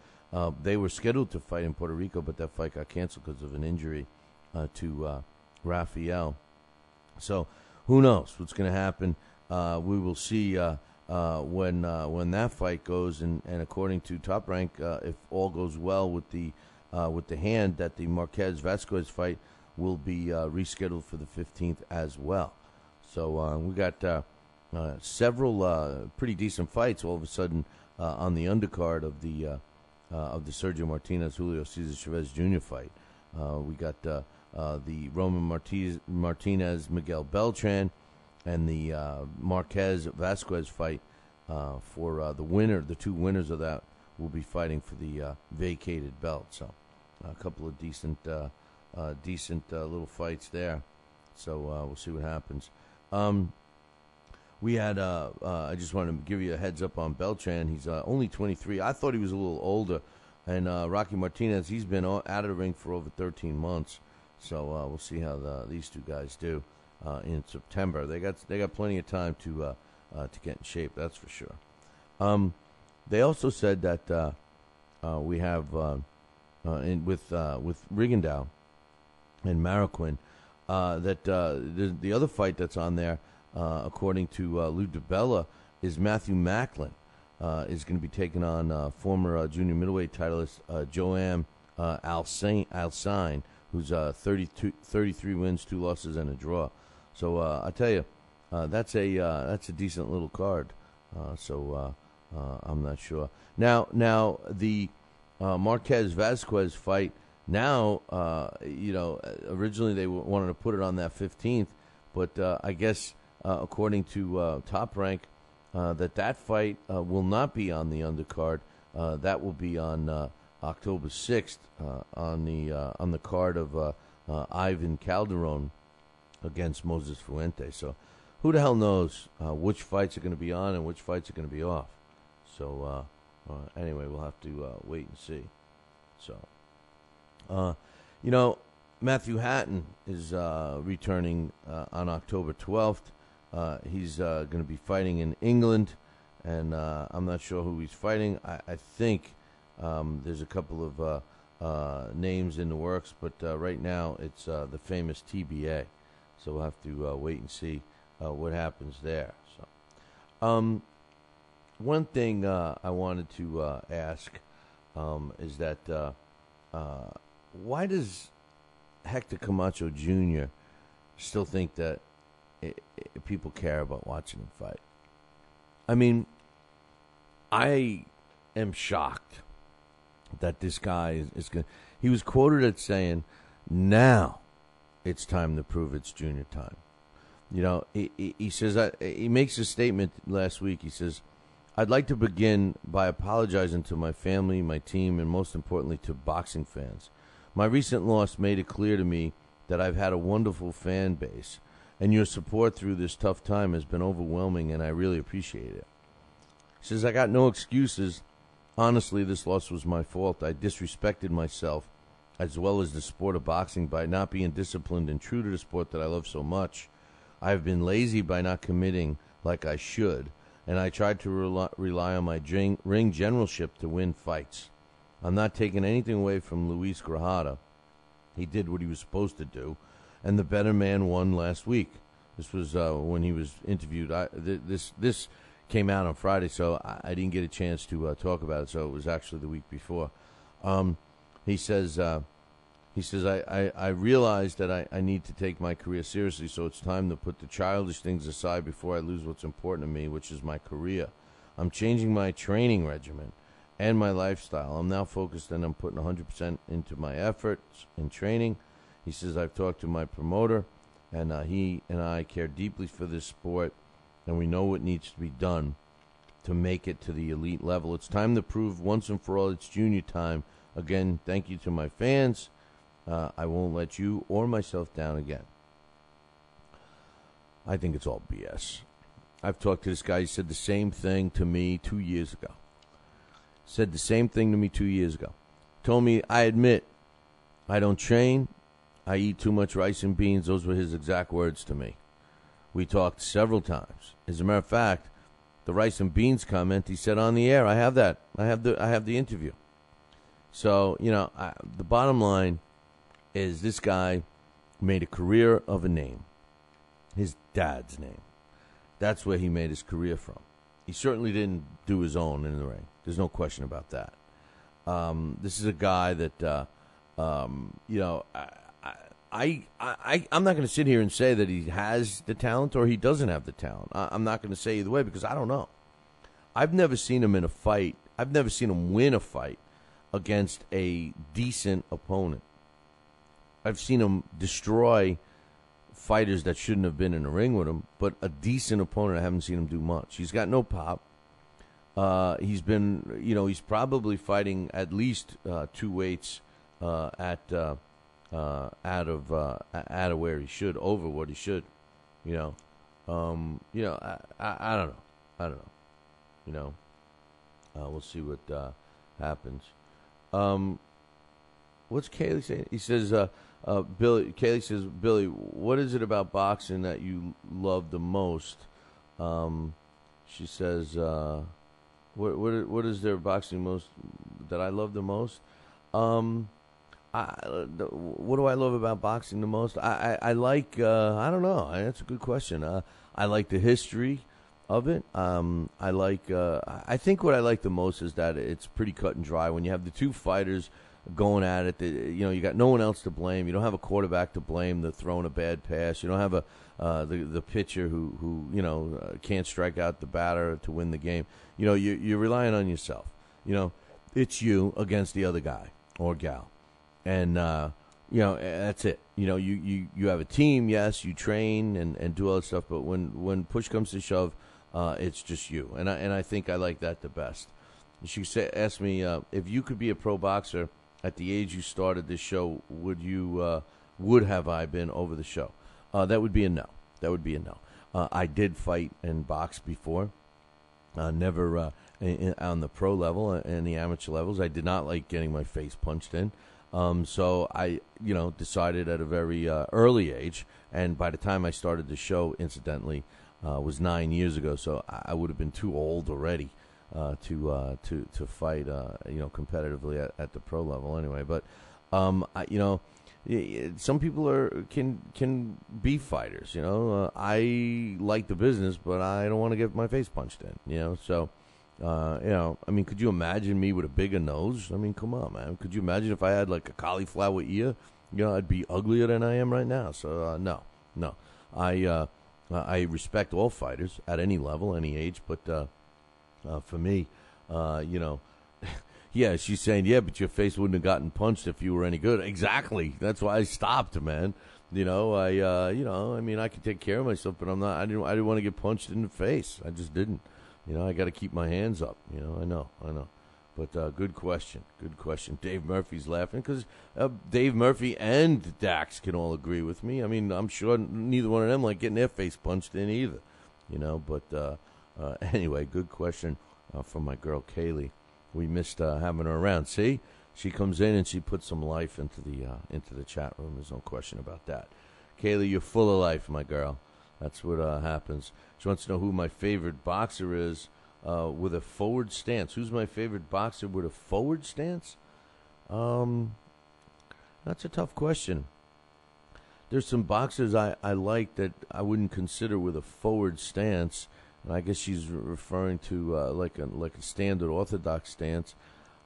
They were scheduled to fight in Puerto Rico, but that fight got canceled because of an injury to Rafael. So who knows what's going to happen? We will see when that fight goes, and according to Top Rank, if all goes well with the hand, that the Marquez Vasquez fight will be rescheduled for the 15th as well. So we got several pretty decent fights all of a sudden on the undercard of the Sergio Martinez Julio Cesar Chavez Jr. fight. We got the Roman Martinez Miguel Beltran and the Marquez Vasquez fight for the winner. The two winners of that will be fighting for the vacated belt. So a couple of decent little fights there. So we'll see what happens. We had, I just wanted to give you a heads up on Beltran. He's only 23. I thought he was a little older. And Rocky Martinez, he's been out of the ring for over 13 months. So we'll see how these two guys do in September. They got plenty of time to get in shape, that's for sure. They also said that we have with Rigondeaux and Marroquin that the other fight that's on there, according to Lou DiBella, is Matthew Macklin is going to be taking on former junior middleweight titleist Joanne Alcine, who's 33 wins, 2 losses, and a draw. So I tell you, that's a decent little card. So I'm not sure. Now the Marquez Vasquez fight. Now originally they wanted to put it on that 15th, but I guess according to Top Rank, that fight will not be on the undercard. That will be on October 6th on the card of Ivan Calderon against Moses Fuente. So who the hell knows which fights are going to be on and which fights are going to be off. So anyway, we'll have to wait and see. So Matthew Hatton is returning on October 12th. He's going to be fighting in England, and I'm not sure who he's fighting. I think there's a couple of names in the works, but right now it's the famous TBA. So we'll have to wait and see what happens there. So, one thing I wanted to ask is that why does Hector Camacho Jr. still think that people care about watching him fight? I mean, I am shocked that this guy is going. He was quoted as saying, "Now it's time to prove it's junior time." He says he makes a statement last week. He says, "I'd like to begin by apologizing to my family, my team, and most importantly to boxing fans. My recent loss made it clear to me that I've had a wonderful fan base, and your support through this tough time has been overwhelming, and I really appreciate it." He says, "I got no excuses. Honestly, this loss was my fault. I disrespected myself as well as the sport of boxing by not being disciplined and true to the sport that I love so much. I've been lazy by not committing like I should, and I tried to rely on my ring generalship to win fights. I'm not taking anything away from Luis Grajada. He did what he was supposed to do, and the better man won last week." This was when he was interviewed. This came out on Friday, so I didn't get a chance to talk about it, so it was actually the week before. He says, I realized that I need to take my career seriously, so it's time to put the childish things aside before I lose what's important to me, which is my career. I'm changing my training regimen and my lifestyle. I'm now focused and I'm putting 100% into my efforts in training. He says, I've talked to my promoter, and he and I care deeply for this sport, and we know what needs to be done to make it to the elite level. It's time to prove once and for all it's junior time Again, thank you to my fans. I won't let you or myself down again. I think it's all BS. I've talked to this guy. He said the same thing to me 2 years ago. Said the same thing to me 2 years ago. Told me, I admit, I don't train. I eat too much rice and beans. Those were his exact words to me. We talked several times. As a matter of fact, the rice and beans comment he said on the air, I have that. I have the interview. So, the bottom line is this guy made a career of a name. His dad's name. That's where he made his career from. He certainly didn't do his own in the ring. There's no question about that. This is a guy that, I'm not going to sit here and say that he has the talent or he doesn't have the talent. I'm not going to say either way because I don't know. I've never seen him in a fight. I've never seen him win a fight against a decent opponent. I've seen him destroy fighters that shouldn't have been in the ring with him, but a decent opponent, I haven't seen him do much. He's got no pop. He's been, he's probably fighting at least 2 weights out of where he should, over what he should. I don't know. We'll see what happens. What's Kaylee saying? He says, Kaylee says, Billy, what is it about boxing that you love the most? She says, what is there boxing most that I love the most? What do I love about boxing the most? I like, I don't know. That's a good question. I like the history of it. I think what I like the most is that it's pretty cut and dry. When you have the two fighters going at it, you got no one else to blame. You don't have a quarterback to blame that's throwing a bad pass. You don't have the pitcher who can't strike out the batter to win the game. You're relying on yourself. It's you against the other guy or gal, and that's it. You have a team. Yes, you train and do all that stuff, but when push comes to shove, it's just you. And I think I like that the best. She asked me if you could be a pro boxer at the age you started this show, would have I been over the show? That would be a no. That would be a no. I did fight and box before. Never on the pro level and the amateur levels. I did not like getting my face punched in. So I, decided at a very early age, and by the time I started the show, incidentally, was 9 years ago. So I would have been too old already to fight, competitively at the pro level. Anyway, but some people can be fighters. I like the business, but I don't want to get my face punched in. So. Could you imagine me with a bigger nose? Come on, man. Could you imagine if I had like a cauliflower ear? I'd be uglier than I am right now. So, no. I respect all fighters at any level, any age, but for me, yeah, she's saying, yeah, but your face wouldn't have gotten punched if you were any good. Exactly. That's why I stopped, man. I could take care of myself, but I didn't want to get punched in the face. I just didn't. I got to keep my hands up. I know. But good question. Good question. Dave Murphy's laughing because Dave Murphy and Dax can all agree with me. I'm sure neither one of them like getting their face punched in either. But anyway, good question from my girl Kaylee. We missed having her around. See, she comes in and she puts some life into the chat room. There's no question about that. Kaylee, you're full of life, my girl. That's what happens. She wants to know who my favorite boxer is with a forward stance. Who's my favorite boxer with a forward stance? That's a tough question. There's some boxers I like that I wouldn't consider with a forward stance. And I guess she's referring to like a standard orthodox stance.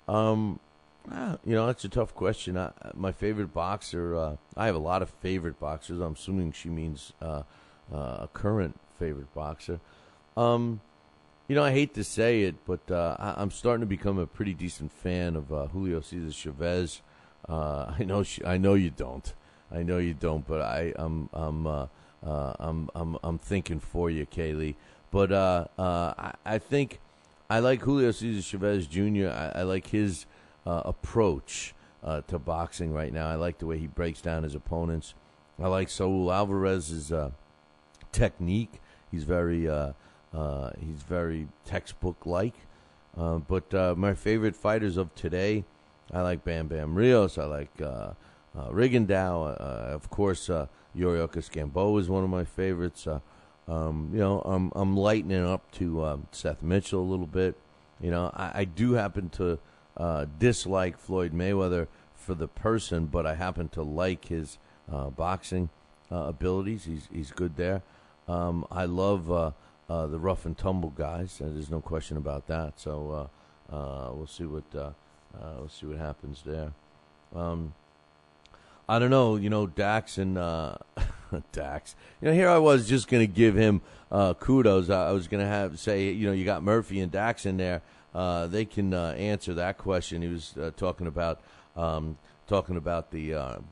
That's a tough question. My favorite boxer, I have a lot of favorite boxers. I'm assuming she means a current favorite boxer. I hate to say it, but I'm starting to become a pretty decent fan of Julio Cesar Chavez. I know you don't. But I'm thinking for you, Kaylee. But I think I like Julio Cesar Chavez Jr. I like his approach to boxing right now. I like the way he breaks down his opponents. I like Saul Alvarez's technique. He's very textbook-like. But my favorite fighters of today, I like Bam Bam Rios. I like Rigondeaux. Of course, Yuriorkis Gamboa is one of my favorites. I'm lightening up to Seth Mitchell a little bit. I do happen to dislike Floyd Mayweather for the person, but I happen to like his boxing abilities. He's good there. I love the rough and tumble guys. There's no question about that. So we'll see what happens there. I don't know. Dax and Dax. Here I was just going to give him kudos. I was going to say, you got Murphy and Dax in there. They can answer that question. He was talking about the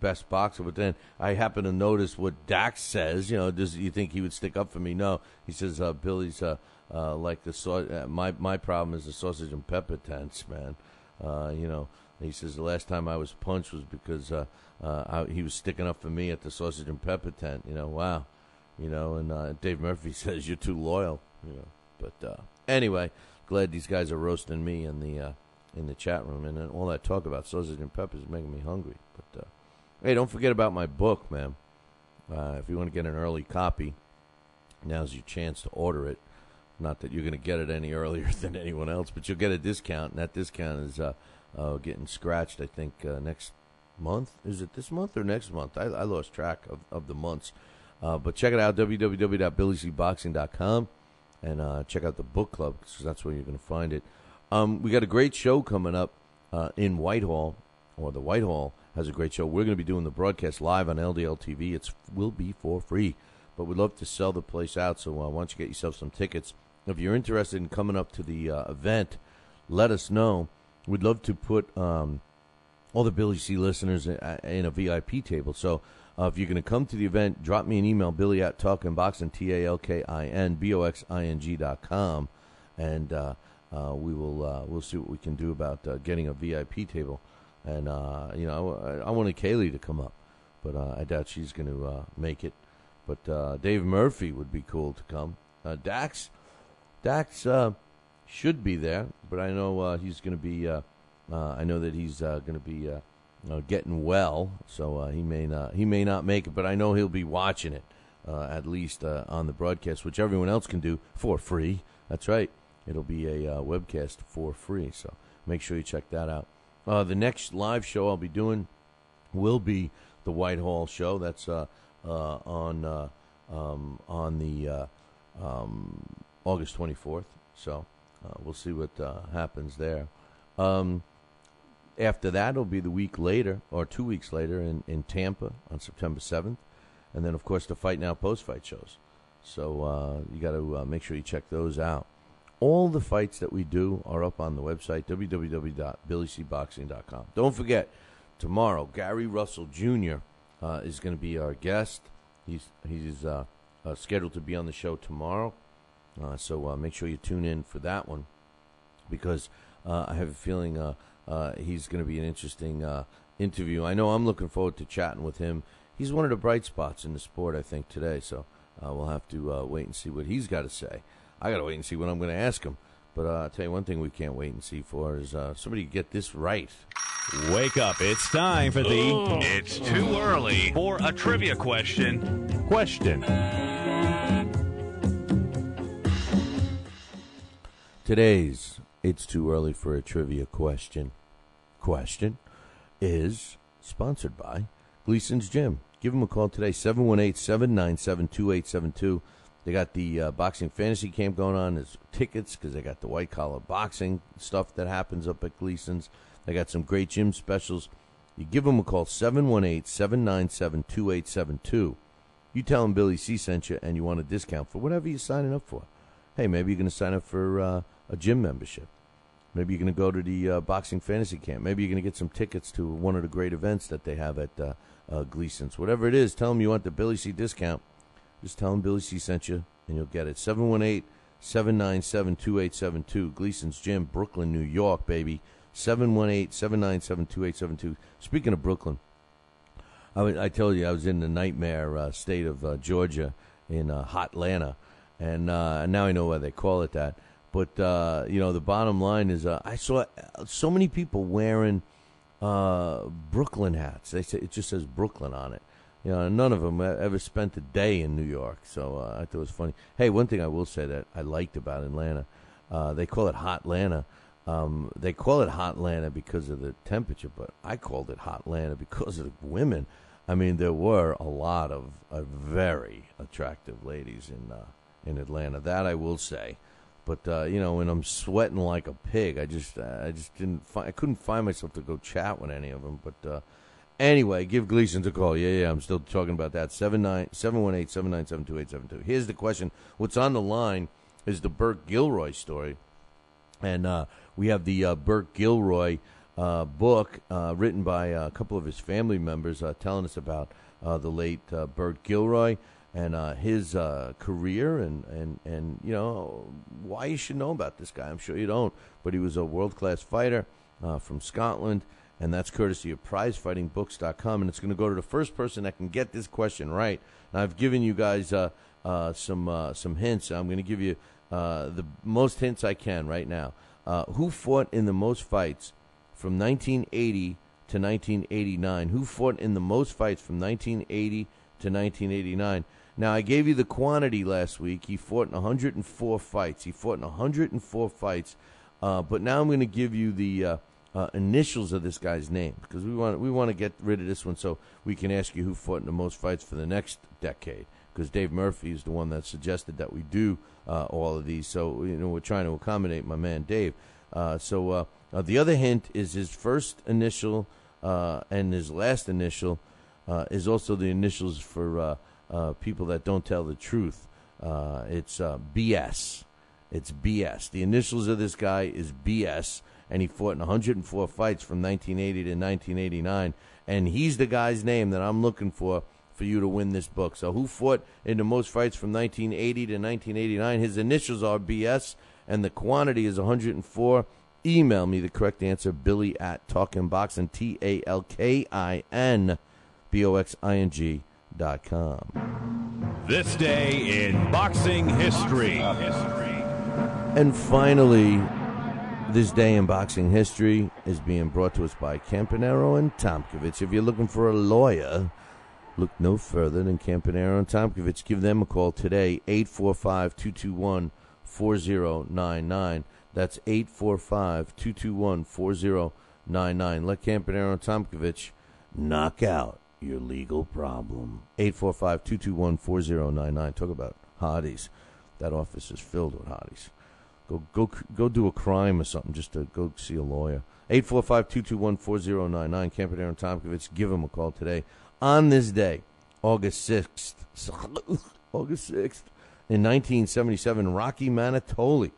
best boxer, but then I happen to notice what Dax says. Does you think he would stick up for me? No, he says Billy's like the my problem is the sausage and pepper tents, man. He says the last time I was punched was because he was sticking up for me at the sausage and pepper tent. Wow. And Dave Murphy says you're too loyal. But anyway, glad these guys are roasting me in the chat room, and all that talk about sausage and peppers is making me hungry. But hey, don't forget about my book, man. If you want to get an early copy, now's your chance to order it. Not that you're going to get it any earlier than anyone else, but you'll get a discount, and that discount is getting scratched, I think, next month. Is it this month or next month? I lost track of the months. But check it out, www.BillyCBoxing.com, and check out the book club, because that's where you're going to find it. We got a great show coming up in Whitehall, or the Whitehall has a great show. We're going to be doing the broadcast live on LDL TV. It will be for free, but we'd love to sell the place out, so why don't you get yourself some tickets. If you're interested in coming up to the event, let us know. We'd love to put all the Billy C listeners in a VIP table. So if you're going to come to the event, drop me an email, Billy@TalkinBoxing, TalkinBoxing.com, and we'll see what we can do about getting a VIP table. And I wanted Kaylee to come up, but I doubt she's going to make it. But Dave Murphy would be cool to come. Dax should be there, but I know he's going to be. I know that he's going to be getting well, so he may not make it. But I know he'll be watching it at least on the broadcast, which everyone else can do for free. That's right, it'll be a webcast for free. So make sure you check that out. The next live show I'll be doing will be the Whitehall show. That's on the August 24th. So we'll see what happens there. After that, it'll be the week later, or 2 weeks later, in Tampa on September 7th. And then, of course, the Fight Now post-fight shows. So you got to make sure you check those out. All the fights that we do are up on the website, www.BillyCBoxing.com. Don't forget, tomorrow, Gary Russell Jr. Is going to be our guest. He's scheduled to be on the show tomorrow. So make sure you tune in for that one, because I have a feeling he's going to be an interesting interview. I know I'm looking forward to chatting with him. He's one of the bright spots in the sport, I think, today. So we'll have to wait and see what he's got to say. I got to wait and see what I'm going to ask him. But I'll tell you one thing we can't wait and see for is somebody get this right. Wake up. It's time for the... It's too early for a trivia question. Today's It's Too Early for a Trivia question is sponsored by Gleason's Gym. Give them a call today, 718-797-2872. They got the boxing fantasy camp going on. There's tickets because they got the white-collar boxing stuff that happens up at Gleason's. They got some great gym specials. You give them a call, 718-797-2872. You tell them Billy C sent you, and you want a discount for whatever you're signing up for. Hey, maybe you're going to sign up for a gym membership. Maybe you're going to go to the boxing fantasy camp. Maybe you're going to get some tickets to one of the great events that they have at Gleason's. Whatever it is, tell them you want the Billy C discount. Just tell them Billy C sent you, and you'll get it. 718-797-2872. Gleason's Gym, Brooklyn, New York, baby. 718-797-2872. Speaking of Brooklyn, I told you I was in the nightmare state of Georgia in Hotlanta, and now I know why they call it that. But, the bottom line is I saw so many people wearing Brooklyn hats. They say it just says Brooklyn on it. None of them ever spent a day in New York, so I thought it was funny. Hey, one thing I will say that I liked about Atlanta, they call it Hotlanta. They call it Hotlanta because of the temperature, but I called it Hotlanta because of the women. I mean, there were a lot of very attractive ladies in Atlanta. That I will say. But when I'm sweating like a pig, I just couldn't find myself to go chat with any of them. But anyway, give Gleason a call. Yeah, I'm still talking about that. 718-797-2872. Here's the question: what's on the line is the Burt Gilroy story, and we have the Burt Gilroy book written by a couple of his family members telling us about the late Burt Gilroy and his career and why you should know about this guy. I'm sure you don't, but he was a world-class fighter from Scotland, and that's courtesy of prizefightingbooks.com, and it's going to go to the first person that can get this question right. Now, I've given you guys some hints. I'm going to give you the most hints I can right now. Who fought in the most fights from 1980 to 1989? Who fought in the most fights from 1980 to 1989? Now, I gave you the quantity last week. He fought in 104 fights. But now I'm going to give you the initials of this guy's name, because we want to get rid of this one so we can ask you who fought in the most fights for the next decade, because Dave Murphy is the one that suggested that we do all of these. So, we're trying to accommodate my man Dave. The other hint is his first initial and his last initial is also the initials for people that don't tell the truth. It's BS. It's BS. The initials of this guy is BS, and he fought in 104 fights from 1980 to 1989, and he's the guy's name that I'm looking for you to win this book. So who fought in the most fights from 1980 to 1989? His initials are BS, and the quantity is 104. Email me the correct answer, Billy@TalkinBoxing, TalkinBoxing.com. This day in boxing history. And finally, this day in boxing history is being brought to us by Campanaro and Tomkovich. If you're looking for a lawyer, look no further than Campanaro and Tomkovich. Give them a call today, 845-221-4099. That's 845-221-4099. Let Campanaro and Tomkovich knock out your legal problem. 845-221-4099. Talk about hotties. That office is filled with hotties. Go do a crime or something just to go see a lawyer. 845-221-4099. Campanaro and Tomkovich. Give them a call today. On this day, August 6th, in 1977, Rocky Manatoli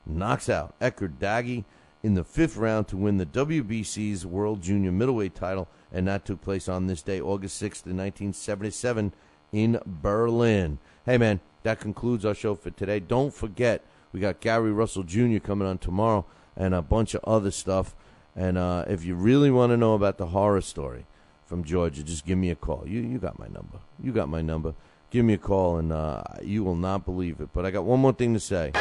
knocks out Ekard Daggy in the 5th round to win the WBC's World Junior Middleweight title, and that took place on this day, August 6th, in 1977, in Berlin. Hey, man, that concludes our show for today. Don't forget, we got Gary Russell Jr. coming on tomorrow and a bunch of other stuff. And if you really want to know about the horror story from Georgia, just give me a call. You got my number. Give me a call, and you will not believe it. But I got one more thing to say.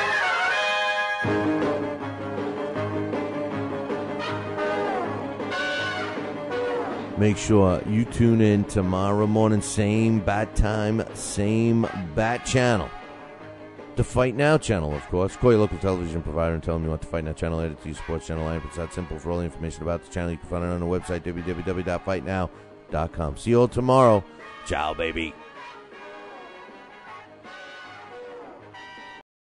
Make sure you tune in tomorrow morning, same bat time, same bat channel. The Fight Now channel, of course. Call your local television provider and tell them you want the Fight Now channel added to your sports channel line. It's that simple. For all the information about the channel, you can find it on the website, www.fightnow.com. See you all tomorrow. Ciao, baby.